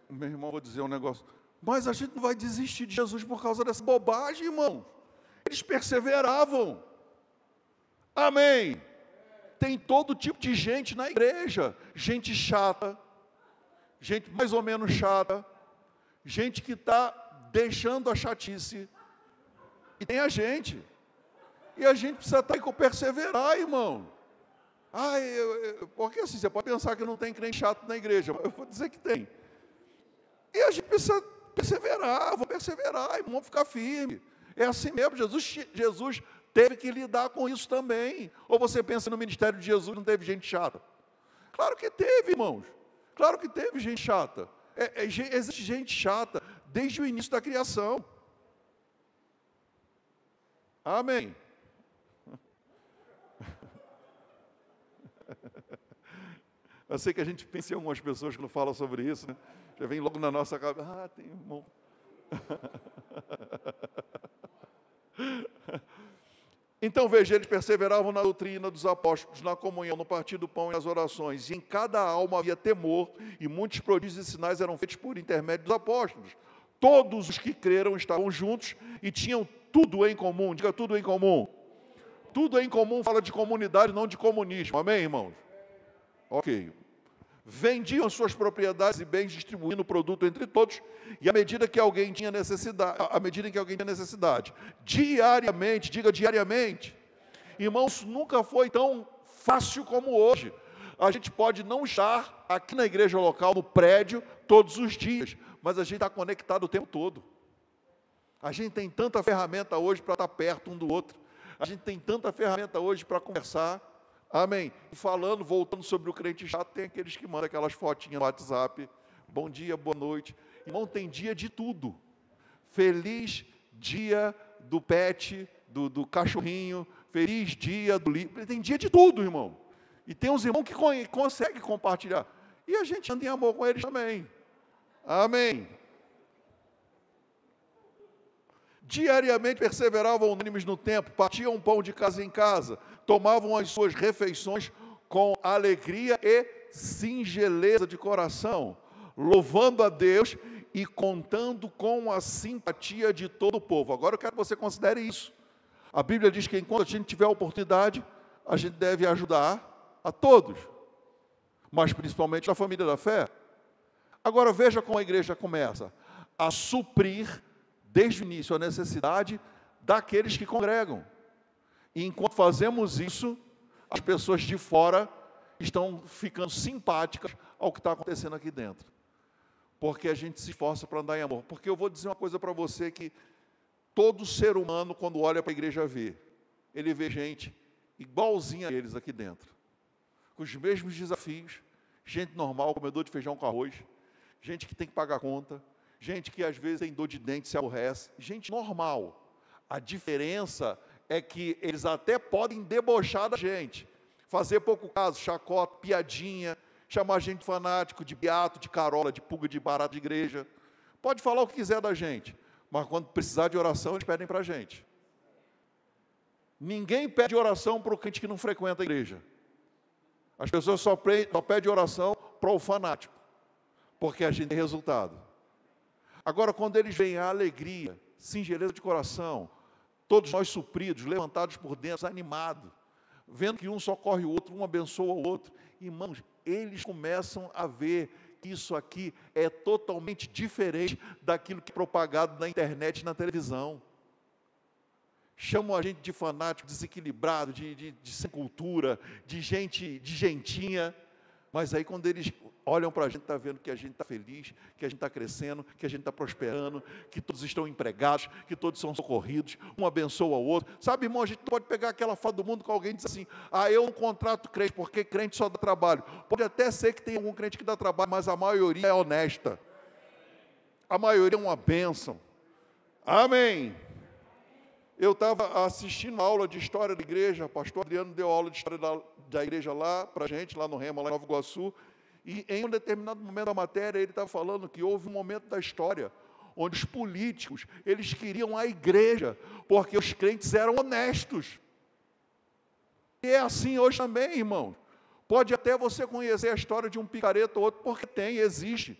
Meu irmão, vou dizer um negócio. Mas a gente não vai desistir de Jesus por causa dessa bobagem, irmão. Eles perseveravam. Amém. Tem todo tipo de gente na igreja. Gente chata, gente mais ou menos chata, gente que está deixando a chatice. E tem a gente. E a gente precisa estar com perseverar, irmão. Porque assim, você pode pensar que não tem crente chato na igreja, mas eu vou dizer que tem. E a gente precisa perseverar, vou perseverar, irmão, ficar firme. É assim mesmo, Jesus teve que lidar com isso também. Ou você pensa no ministério de Jesus, não teve gente chata? Claro que teve, irmãos. Claro que teve gente chata. Existe gente chata desde o início da criação. Amém. Eu sei que a gente pensa em algumas pessoas que não falam sobre isso, né? Já vem logo na nossa cabeça, tem irmão. Então veja, eles perseveravam na doutrina dos apóstolos, na comunhão, no partir do pão e nas orações, e em cada alma havia temor, e muitos prodígios e sinais eram feitos por intermédio dos apóstolos. Todos os que creram estavam juntos e tinham tudo em comum. Diga tudo em comum. Tudo em comum fala de comunidade, não de comunismo. Amém, irmãos? Ok. Vendiam suas propriedades e bens, distribuindo o produto entre todos, e à medida que alguém tinha necessidade, diariamente, diga diariamente. Irmãos, nunca foi tão fácil como hoje. A gente pode não estar aqui na igreja local, no prédio, todos os dias, mas a gente está conectado o tempo todo. A gente tem tanta ferramenta hoje para estar perto um do outro. A gente tem tanta ferramenta hoje para conversar. Amém. E voltando sobre o crente chato, tem aqueles que mandam aquelas fotinhas no WhatsApp. Bom dia, boa noite. Irmão, tem dia de tudo. Feliz dia do pet, do cachorrinho. Feliz dia do livro. Tem dia de tudo, irmão. E tem uns irmãos que conseguem compartilhar. E a gente anda em amor com eles também. Amém. Diariamente perseveravam unânimes no templo, partiam pão de casa em casa, tomavam as suas refeições com alegria e singeleza de coração, louvando a Deus e contando com a simpatia de todo o povo. Agora eu quero que você considere isso. A Bíblia diz que enquanto a gente tiver a oportunidade, a gente deve ajudar a todos, mas principalmente a família da fé. Agora veja como a igreja começa a suprir desde o início a necessidade daqueles que congregam. E enquanto fazemos isso, as pessoas de fora estão ficando simpáticas ao que está acontecendo aqui dentro. Porque a gente se esforça para andar em amor. Porque eu vou dizer uma coisa para você que todo ser humano, quando olha para a igreja, ele vê gente igualzinha a eles aqui dentro. com os mesmos desafios, gente normal, comedor de feijão com arroz, gente que tem que pagar conta, gente que às vezes tem dor de dente, se aborrece, gente normal. A diferença é que eles até podem debochar da gente, fazer pouco caso, chacota, piadinha, chamar a gente de fanático, de beato, de carola, de pulga de barata de igreja. Pode falar o que quiser da gente, mas quando precisar de oração, eles pedem para a gente. Ninguém pede oração para o crente que não frequenta a igreja. As pessoas só pedem oração para o fanático, porque a gente tem resultado. Agora, quando eles veem a alegria, singeleza de coração, todos nós supridos, levantados por dentro, animados, vendo que um socorre o outro, um abençoa o outro, irmãos, eles começam a ver que isso aqui é totalmente diferente daquilo que é propagado na internet e na televisão. Chamam a gente de fanático, desequilibrado, de sem cultura, de gentinha, mas aí quando eles olham para a gente, está vendo que a gente está feliz, que a gente está crescendo, que a gente está prosperando, que todos estão empregados, que todos são socorridos, um abençoa o outro. Sabe, irmão, a gente não pode pegar aquela fada do mundo que alguém diz assim, eu não contrato crente, porque crente só dá trabalho. Pode até ser que tenha algum crente que dá trabalho, mas a maioria é honesta. A maioria é uma bênção. Amém. Eu estava assistindo uma aula de história da igreja, o pastor Adriano deu aula de história da igreja lá para a gente, lá no Rema, lá em Nova Iguaçu, e em um determinado momento da matéria, ele estava falando que houve um momento da história, onde os políticos, eles queriam a igreja, porque os crentes eram honestos. E é assim hoje também, irmãos. Pode até você conhecer a história de um picareta ou outro, porque existe.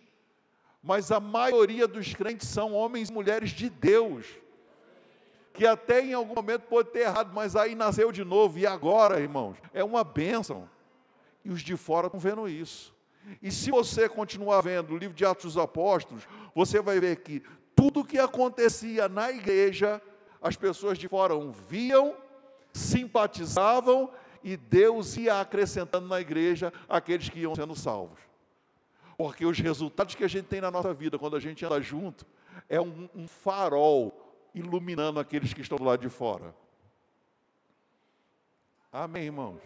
Mas a maioria dos crentes são homens e mulheres de Deus, que até em algum momento pode ter errado, mas aí nasceu de novo, e agora, irmãos, é uma bênção. E os de fora estão vendo isso. E se você continuar vendo o livro de Atos dos Apóstolos, você vai ver que tudo o que acontecia na igreja, as pessoas de fora viam, simpatizavam, e Deus ia acrescentando na igreja aqueles que iam sendo salvos. Porque os resultados que a gente tem na nossa vida, quando a gente anda junto, é um farol iluminando aqueles que estão do lado de fora. Amém, irmãos?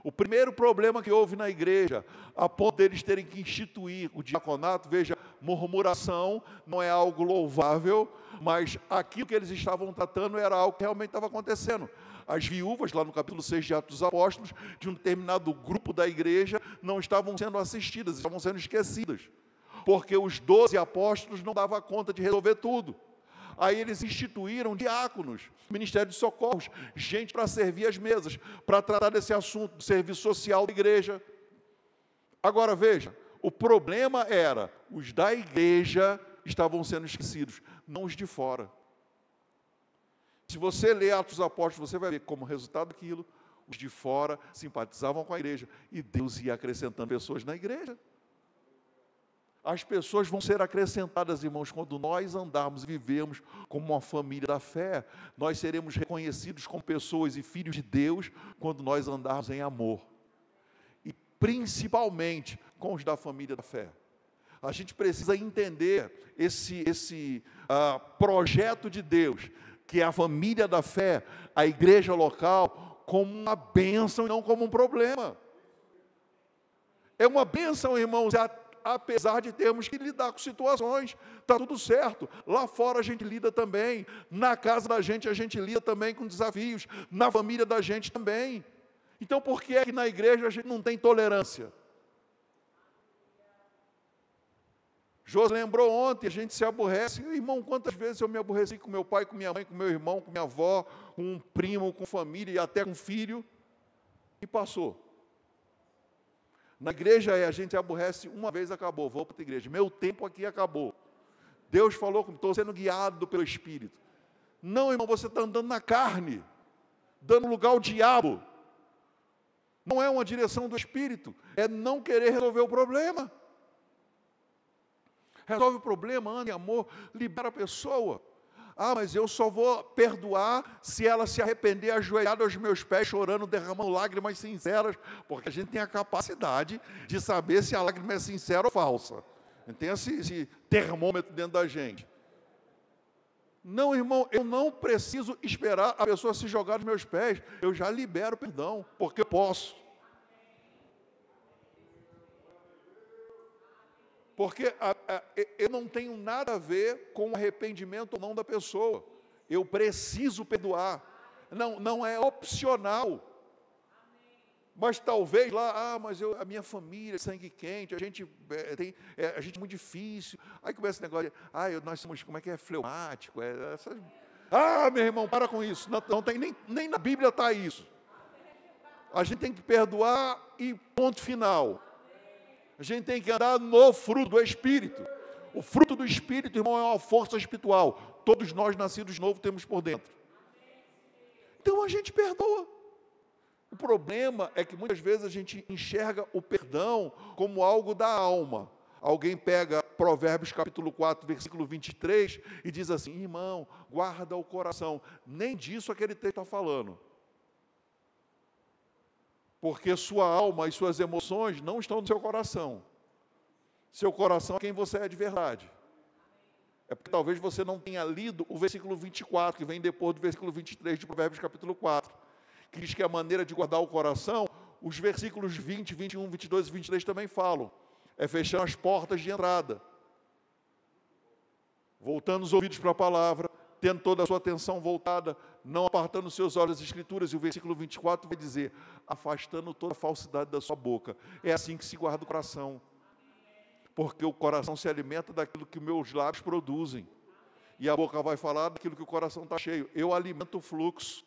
O primeiro problema que houve na igreja, a ponto deles terem que instituir o diaconato, veja, murmuração não é algo louvável, mas aquilo que eles estavam tratando era algo que realmente estava acontecendo. As viúvas, lá no capítulo 6 de Atos dos Apóstolos, de um determinado grupo da igreja, não estavam sendo assistidas, estavam sendo esquecidas, porque os 12 apóstolos não davam conta de resolver tudo. Aí eles instituíram diáconos, ministério de socorros, gente para servir as mesas, para tratar desse assunto, do serviço social da igreja. Agora veja, o problema era, os da igreja estavam sendo esquecidos, não os de fora. Se você ler Atos dos Apóstolos, você vai ver como resultado daquilo, os de fora simpatizavam com a igreja, e Deus ia acrescentando pessoas na igreja. As pessoas vão ser acrescentadas, irmãos, quando nós andarmos e vivemos como uma família da fé. Nós seremos reconhecidos como pessoas e filhos de Deus quando nós andarmos em amor. E principalmente com os da família da fé. A gente precisa entender esse projeto de Deus, que é a família da fé, a igreja local, como uma bênção e não como um problema. É uma bênção, irmãos, apesar de termos que lidar com situações, está tudo certo. Lá fora a gente lida também, na casa da gente a gente lida também com desafios, na família da gente também. Então por que é que na igreja a gente não tem tolerância? José lembrou ontem, a gente se aborrece. Irmão, quantas vezes eu me aborreci com meu pai, com minha mãe, com meu irmão, com minha avó, com um primo, com família e até com filho, e passou. Na igreja a gente se aborrece uma vez, acabou, vou para outra igreja. Meu tempo aqui acabou. Deus falou comigo, estou sendo guiado pelo Espírito. Não, irmão, você está andando na carne, dando lugar ao diabo. Não é uma direção do Espírito, é não querer resolver o problema. Resolve o problema, anda em amor, libera a pessoa. Mas eu só vou perdoar se ela se arrepender ajoelhada aos meus pés, chorando, derramando lágrimas sinceras, porque a gente tem a capacidade de saber se a lágrima é sincera ou falsa. Tem esse termômetro dentro da gente. Não, irmão, eu não preciso esperar a pessoa se jogar nos meus pés, eu já libero perdão, porque eu posso. Porque eu não tenho nada a ver com o arrependimento ou não da pessoa. Eu preciso perdoar. Não é opcional. Mas talvez lá, mas a minha família, sangue quente, a gente é muito difícil. Aí começa esse negócio de, nós somos, como é que é, fleumático. Meu irmão, para com isso. Não tem, nem na Bíblia está isso. A gente tem que perdoar e ponto final. A gente tem que andar no fruto do Espírito. O fruto do Espírito, irmão, é uma força espiritual. Todos nós, nascidos de novo, temos por dentro. Então a gente perdoa. O problema é que muitas vezes a gente enxerga o perdão como algo da alma. Alguém pega Provérbios capítulo 4, versículo 23 e diz assim, irmão, guarda o coração. Nem disso aquele texto está falando. Porque sua alma e suas emoções não estão no seu coração. Seu coração é quem você é de verdade. É porque talvez você não tenha lido o versículo 24, que vem depois do versículo 23 de Provérbios capítulo 4, que diz que a maneira de guardar o coração, os versículos 20, 21, 22 e 23 também falam, é fechar as portas de entrada, voltando os ouvidos para a palavra, tendo toda a sua atenção voltada, não apartando os seus olhos das Escrituras, e o versículo 24 vai dizer, afastando toda a falsidade da sua boca. É assim que se guarda o coração. Porque o coração se alimenta daquilo que meus lábios produzem. E a boca vai falar daquilo que o coração está cheio. Eu alimento o fluxo.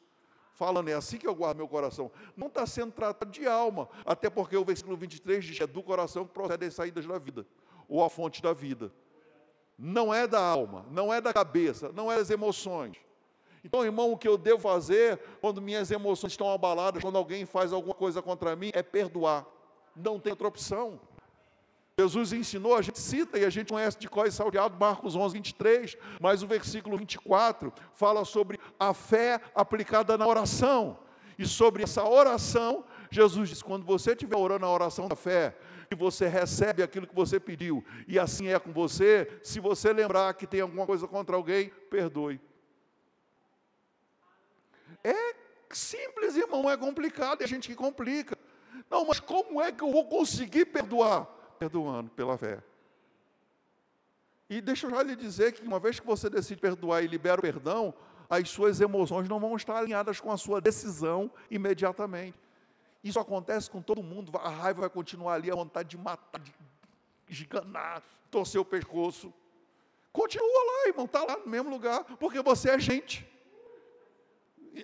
Falando, é assim que eu guardo meu coração. Não está sendo tratado de alma. Até porque o versículo 23 diz, é do coração que procedem as saídas da vida. Ou a fonte da vida. Não é da alma, não é da cabeça, não é das emoções. Então, irmão, o que eu devo fazer quando minhas emoções estão abaladas, quando alguém faz alguma coisa contra mim, é perdoar. Não tem outra opção. Jesus ensinou, a gente cita e a gente conhece de cor e salteado, Marcos 11, 23, mas o versículo 24 fala sobre a fé aplicada na oração. E sobre essa oração, Jesus diz, quando você estiver orando a oração da fé, que você recebe aquilo que você pediu, e assim é com você, se você lembrar que tem alguma coisa contra alguém, perdoe. É simples, irmão, não é complicado, é a gente que complica. Não, mas como é que eu vou conseguir perdoar? Perdoando pela fé. E deixa eu já lhe dizer que uma vez que você decide perdoar e libera o perdão, as suas emoções não vão estar alinhadas com a sua decisão imediatamente. Isso acontece com todo mundo, a raiva vai continuar ali, a vontade de matar, de esganar, torcer o pescoço. Continua lá, irmão, está lá no mesmo lugar, porque você é gente.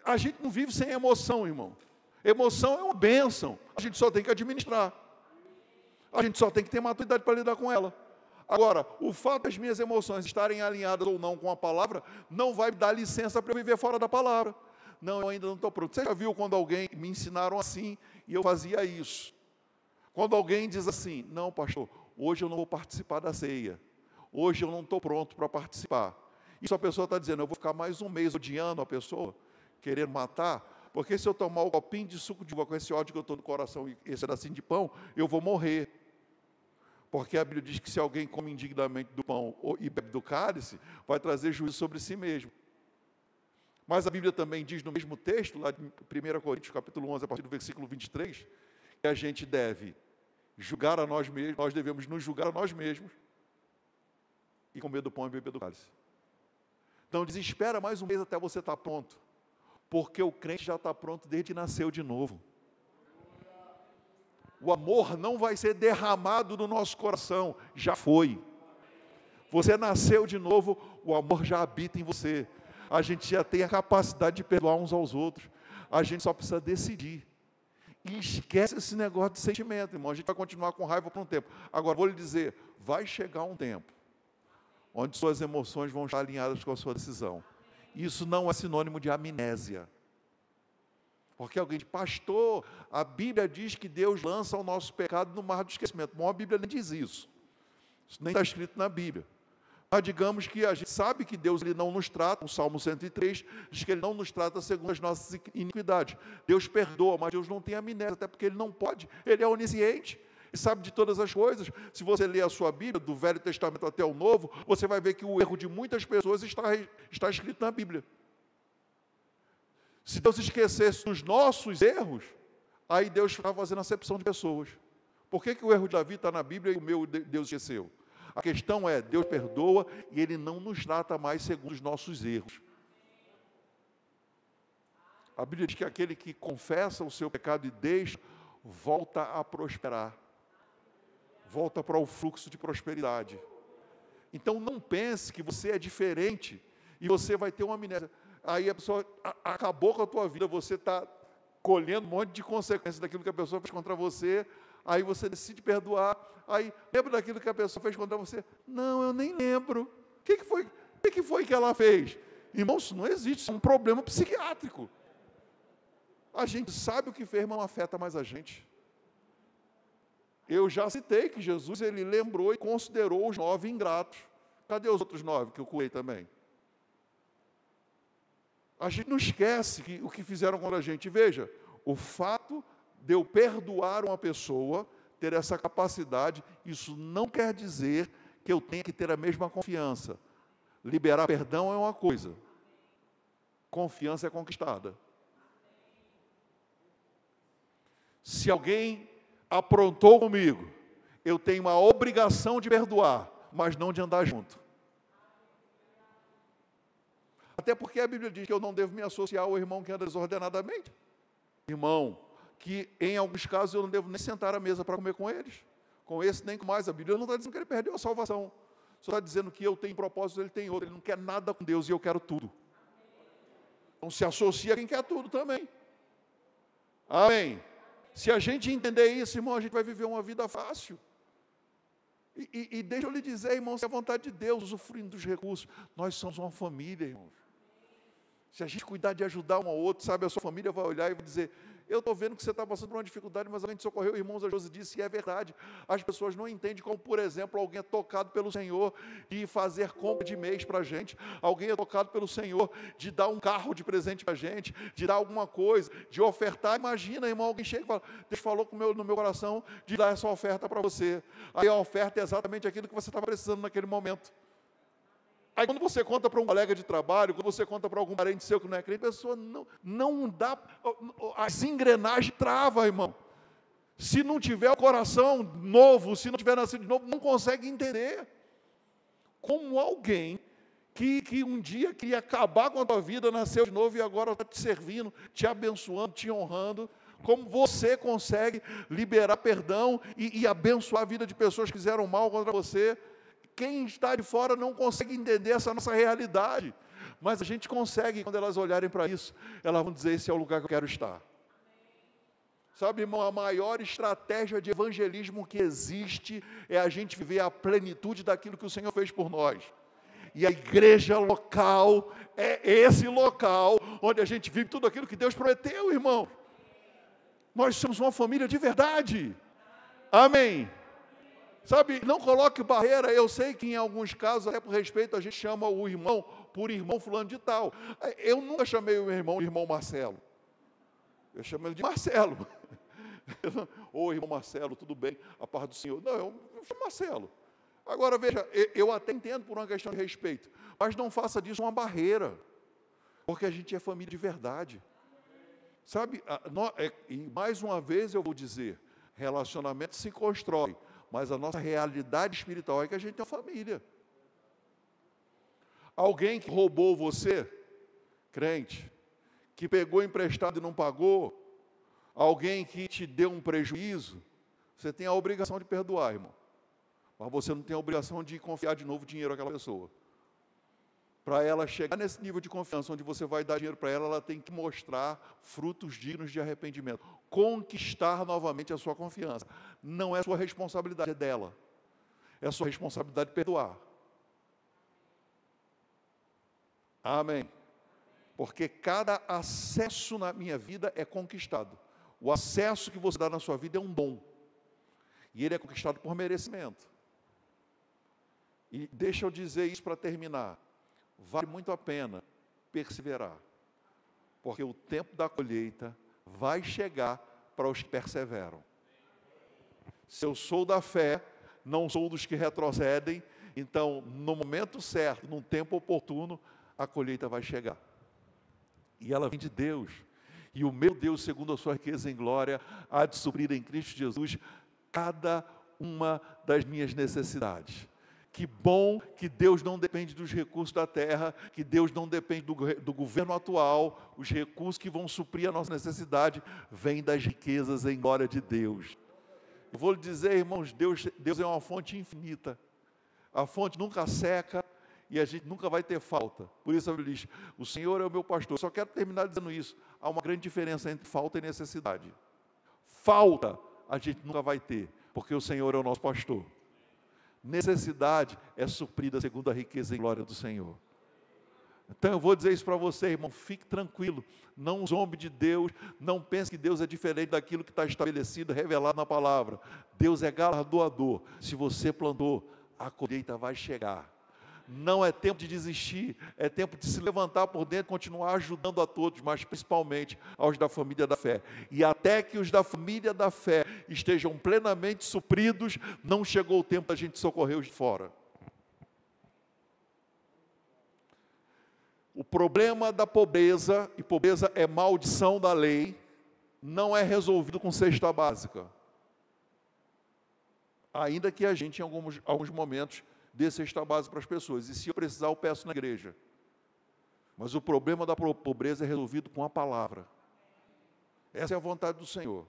A gente não vive sem emoção, irmão. Emoção é uma bênção, a gente só tem que administrar. A gente só tem que ter maturidade para lidar com ela. Agora, o fato das minhas emoções estarem alinhadas ou não com a palavra, não vai me dar licença para eu viver fora da palavra. Não, eu ainda não estou pronto. Você já viu quando alguém me ensinaram assim, e eu fazia isso? Quando alguém diz assim, não, pastor, hoje eu não vou participar da ceia. Hoje eu não estou pronto para participar. Isso a pessoa está dizendo, eu vou ficar mais um mês odiando a pessoa, querendo matar, porque se eu tomar um copinho de suco de uva com esse ódio que eu estou no coração e esse pedacinho de pão, eu vou morrer. Porque a Bíblia diz que se alguém come indignamente do pão e bebe do cálice, vai trazer juízo sobre si mesmo. Mas a Bíblia também diz no mesmo texto, lá de 1 Coríntios capítulo 11, a partir do versículo 23, que a gente deve julgar a nós mesmos, nós devemos nos julgar a nós mesmos e comer do pão e beber do cálice. Então desespera mais um mês até você estar pronto, porque o crente já está pronto desde que nasceu de novo. O amor não vai ser derramado no nosso coração, já foi. Você nasceu de novo, o amor já habita em você. A gente já tem a capacidade de perdoar uns aos outros. A gente só precisa decidir. E esquece esse negócio de sentimento, irmão. A gente vai continuar com raiva por um tempo. Agora, vou lhe dizer, vai chegar um tempo onde suas emoções vão estar alinhadas com a sua decisão. Isso não é sinônimo de amnésia. Porque alguém diz, pastor, a Bíblia diz que Deus lança o nosso pecado no mar do esquecimento. Bom, a Bíblia nem diz isso. Isso nem está escrito na Bíblia. Mas digamos que a gente sabe que Deus ele não nos trata, o Salmo 103 diz que Ele não nos trata segundo as nossas iniquidades. Deus perdoa, mas Deus não tem amnésia, até porque Ele não pode. Ele é onisciente e sabe de todas as coisas. Se você ler a sua Bíblia, do Velho Testamento até o Novo, você vai ver que o erro de muitas pessoas está escrito na Bíblia. Se Deus esquecesse dos nossos erros, aí Deus estava fazendo acepção de pessoas. Por que o erro de Davi está na Bíblia e o meu Deus esqueceu? A questão é, Deus perdoa e Ele não nos trata mais segundo os nossos erros. A Bíblia diz que aquele que confessa o seu pecado e deixa, volta a prosperar. Volta para o fluxo de prosperidade. Então não pense que você é diferente e você vai ter uma amnésia. Aí a pessoa acabou com a tua vida, você está colhendo um monte de consequências daquilo que a pessoa fez contra você, aí você decide perdoar, aí lembra daquilo que a pessoa fez contra você? Não, eu nem lembro. O que foi que ela fez? Irmão, isso não existe, isso é um problema psiquiátrico. A gente sabe o que fez, mas não afeta mais a gente. Eu já citei que Jesus, ele lembrou e considerou os 9 ingratos. Cadê os outros 9 que eu curei também? A gente não esquece o que fizeram contra a gente. Veja, o fato de eu perdoar uma pessoa, ter essa capacidade, isso não quer dizer que eu tenha que ter a mesma confiança. Liberar perdão é uma coisa. Confiança é conquistada. Se alguém aprontou comigo, eu tenho uma obrigação de perdoar, mas não de andar junto. Até porque a Bíblia diz que eu não devo me associar ao irmão que anda desordenadamente. Irmão, que em alguns casos eu não devo nem sentar à mesa para comer com eles. Com esse nem com mais. A Bíblia não está dizendo que ele perdeu a salvação. Só está dizendo que eu tenho propósito, ele tem outro. Ele não quer nada com Deus e eu quero tudo. Então se associa a quem quer tudo também. Amém. Se a gente entender isso, irmão, a gente vai viver uma vida fácil. E deixa eu lhe dizer, irmão, se é a vontade de Deus, usufruindo dos recursos, nós somos uma família, irmãos. Se a gente cuidar de ajudar um ao outro, sabe, a sua família vai olhar e vai dizer, eu estou vendo que você está passando por uma dificuldade, mas alguém te socorreu, irmãos, a Josi disse, e é verdade. As pessoas não entendem como, por exemplo, alguém é tocado pelo Senhor de fazer compra de mês para a gente, alguém é tocado pelo Senhor de dar um carro de presente para a gente, de dar alguma coisa, de ofertar. Imagina, irmão, alguém chega e fala, Deus falou no meu coração de dar essa oferta para você. Aí a oferta é exatamente aquilo que você estava precisando naquele momento. Aí quando você conta para um colega de trabalho, quando você conta para algum parente seu que não é crente, a pessoa não dá, as engrenagens travam, irmão. Se não tiver o coração novo, se não tiver nascido de novo, não consegue entender. Como alguém que um dia queria acabar com a tua vida, nasceu de novo e agora está te servindo, te abençoando, te honrando, como você consegue liberar perdão e abençoar a vida de pessoas que fizeram mal contra você. Quem está de fora não consegue entender essa nossa realidade, mas a gente consegue, quando elas olharem para isso, elas vão dizer, esse é o lugar que eu quero estar. Sabe, irmão, a maior estratégia de evangelismo que existe é a gente viver a plenitude daquilo que o Senhor fez por nós. E a igreja local é esse local onde a gente vive tudo aquilo que Deus prometeu, irmão. Nós somos uma família de verdade. Amém. Sabe, não coloque barreira. Eu sei que em alguns casos, até por respeito, a gente chama o irmão por irmão fulano de tal. Eu nunca chamei o meu irmão de irmão Marcelo. Eu chamo ele de Marcelo. Ô, irmão Marcelo, tudo bem? A paz do Senhor. Não, eu chamo Marcelo. Agora, veja, eu até entendo por uma questão de respeito, mas não faça disso uma barreira, porque a gente é família de verdade. Sabe, e mais uma vez eu vou dizer, relacionamento se constrói, mas a nossa realidade espiritual é que a gente é uma família. Alguém que roubou você, crente, que pegou emprestado e não pagou, alguém que te deu um prejuízo, você tem a obrigação de perdoar, irmão. Mas você não tem a obrigação de confiar de novo dinheiro àquela pessoa. Para ela chegar nesse nível de confiança, onde você vai dar dinheiro para ela, ela tem que mostrar frutos dignos de arrependimento. Conquistar novamente a sua confiança. Não é sua responsabilidade, é dela. É sua responsabilidade perdoar. Amém. Porque cada acesso na minha vida é conquistado. O acesso que você dá na sua vida é um dom. E ele é conquistado por merecimento. E deixa eu dizer isso para terminar. Vale muito a pena perseverar, porque o tempo da colheita vai chegar para os que perseveram. Se eu sou da fé, não sou dos que retrocedem, então, no momento certo, num tempo oportuno, a colheita vai chegar. E ela vem de Deus. E o meu Deus, segundo a sua riqueza em glória, há de suprir em Cristo Jesus cada uma das minhas necessidades. Que bom que Deus não depende dos recursos da terra, que Deus não depende do governo atual. Os recursos que vão suprir a nossa necessidade vêm das riquezas em glória de Deus. Eu vou lhe dizer, irmãos, Deus é uma fonte infinita. A fonte nunca seca e a gente nunca vai ter falta. Por isso a Bíblia diz, o Senhor é o meu pastor. Só quero terminar dizendo isso. Há uma grande diferença entre falta e necessidade. Falta a gente nunca vai ter, porque o Senhor é o nosso pastor. Necessidade é suprida segundo a riqueza e glória do Senhor. Então eu vou dizer isso para você, irmão, fique tranquilo, não zombe de Deus, não pense que Deus é diferente daquilo que está estabelecido, revelado na palavra. Deus é galardoador. Se você plantou, a colheita vai chegar. Não é tempo de desistir, é tempo de se levantar por dentro, continuar ajudando a todos, mas principalmente aos da família da fé. E até que os da família da fé estejam plenamente supridos, não chegou o tempo da gente socorrer os de fora. O problema da pobreza, e pobreza é maldição da lei, não é resolvido com cesta básica. Ainda que a gente, em alguns momentos, dê cesta básica para as pessoas. E se eu precisar, eu peço na igreja. Mas o problema da pobreza é resolvido com a palavra. Essa é a vontade do Senhor.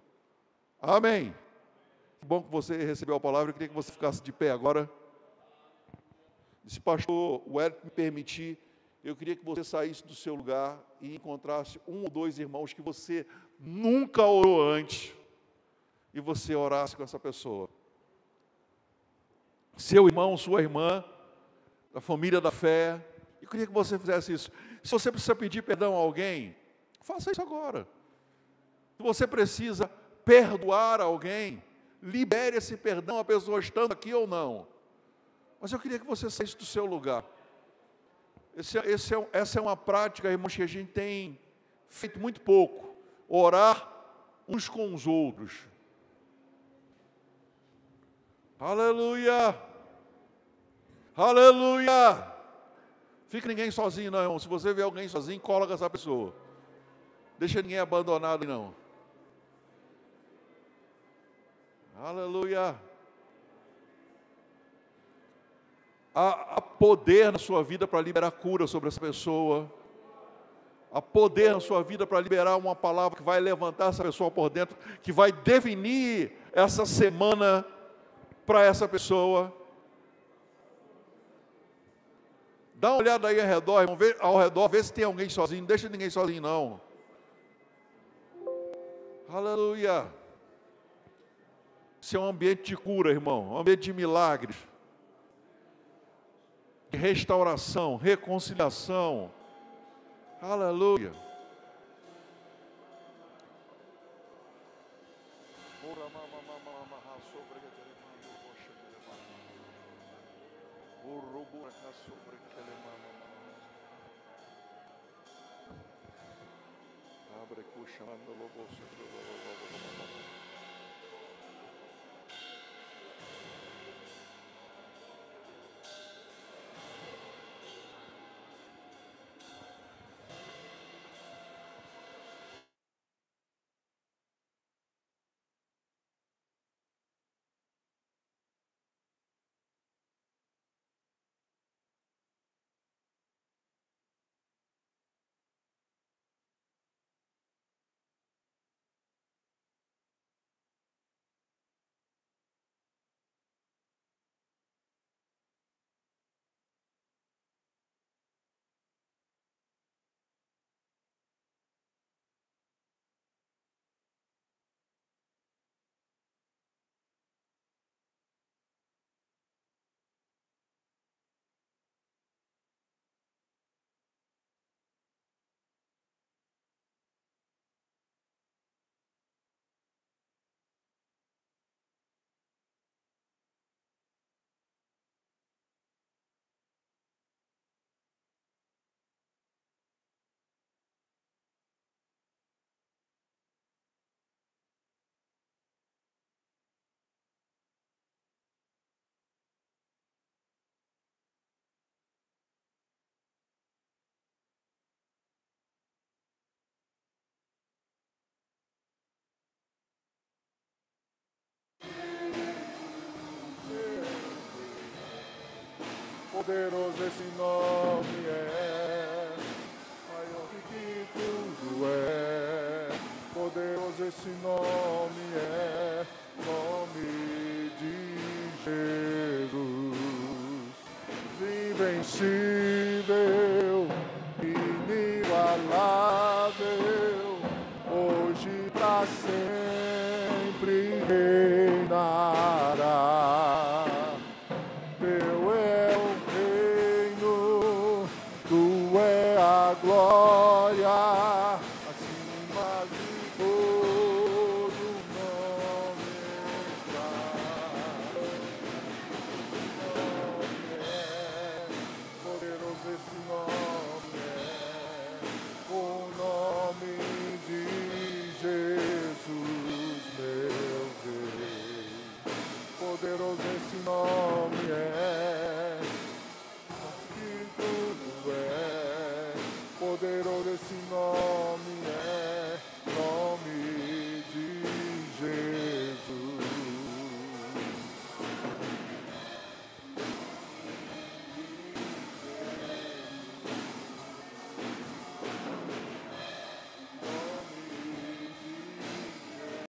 Amém. Que bom que você recebeu a palavra. Eu queria que você ficasse de pé agora. E se pastor Wellington me permitir, eu queria que você saísse do seu lugar e encontrasse um ou dois irmãos que você nunca orou antes. E você orasse com essa pessoa. Seu irmão, sua irmã, da família da fé. Eu queria que você fizesse isso. Se você precisa pedir perdão a alguém, faça isso agora. Se você precisa perdoar alguém, libere esse perdão a pessoa estando aqui ou não. Mas eu queria que você saísse do seu lugar. Essa é uma prática, irmãos, que a gente tem feito muito pouco. Orar uns com os outros. Aleluia! Aleluia! Fica ninguém sozinho não, irmão. Se você vê alguém sozinho, coloca essa pessoa. Deixa ninguém abandonado não. Aleluia! Há poder na sua vida para liberar cura sobre essa pessoa. Há poder na sua vida para liberar uma palavra que vai levantar essa pessoa por dentro, que vai definir essa semana para essa pessoa. Dá uma olhada aí ao redor, irmão, vê se tem alguém sozinho, não deixa ninguém sozinho não. Aleluia. Isso é um ambiente de cura, irmão, um ambiente de milagres, de restauração, reconciliação. Aleluia. Abre chamando o lobo. poderoso esse nome é, maior do que tudo é, poderoso esse nome é, nome de Jesus, invencível, inigualável, hoje pra sempre reinará. Teu é o reino, tu é a glória.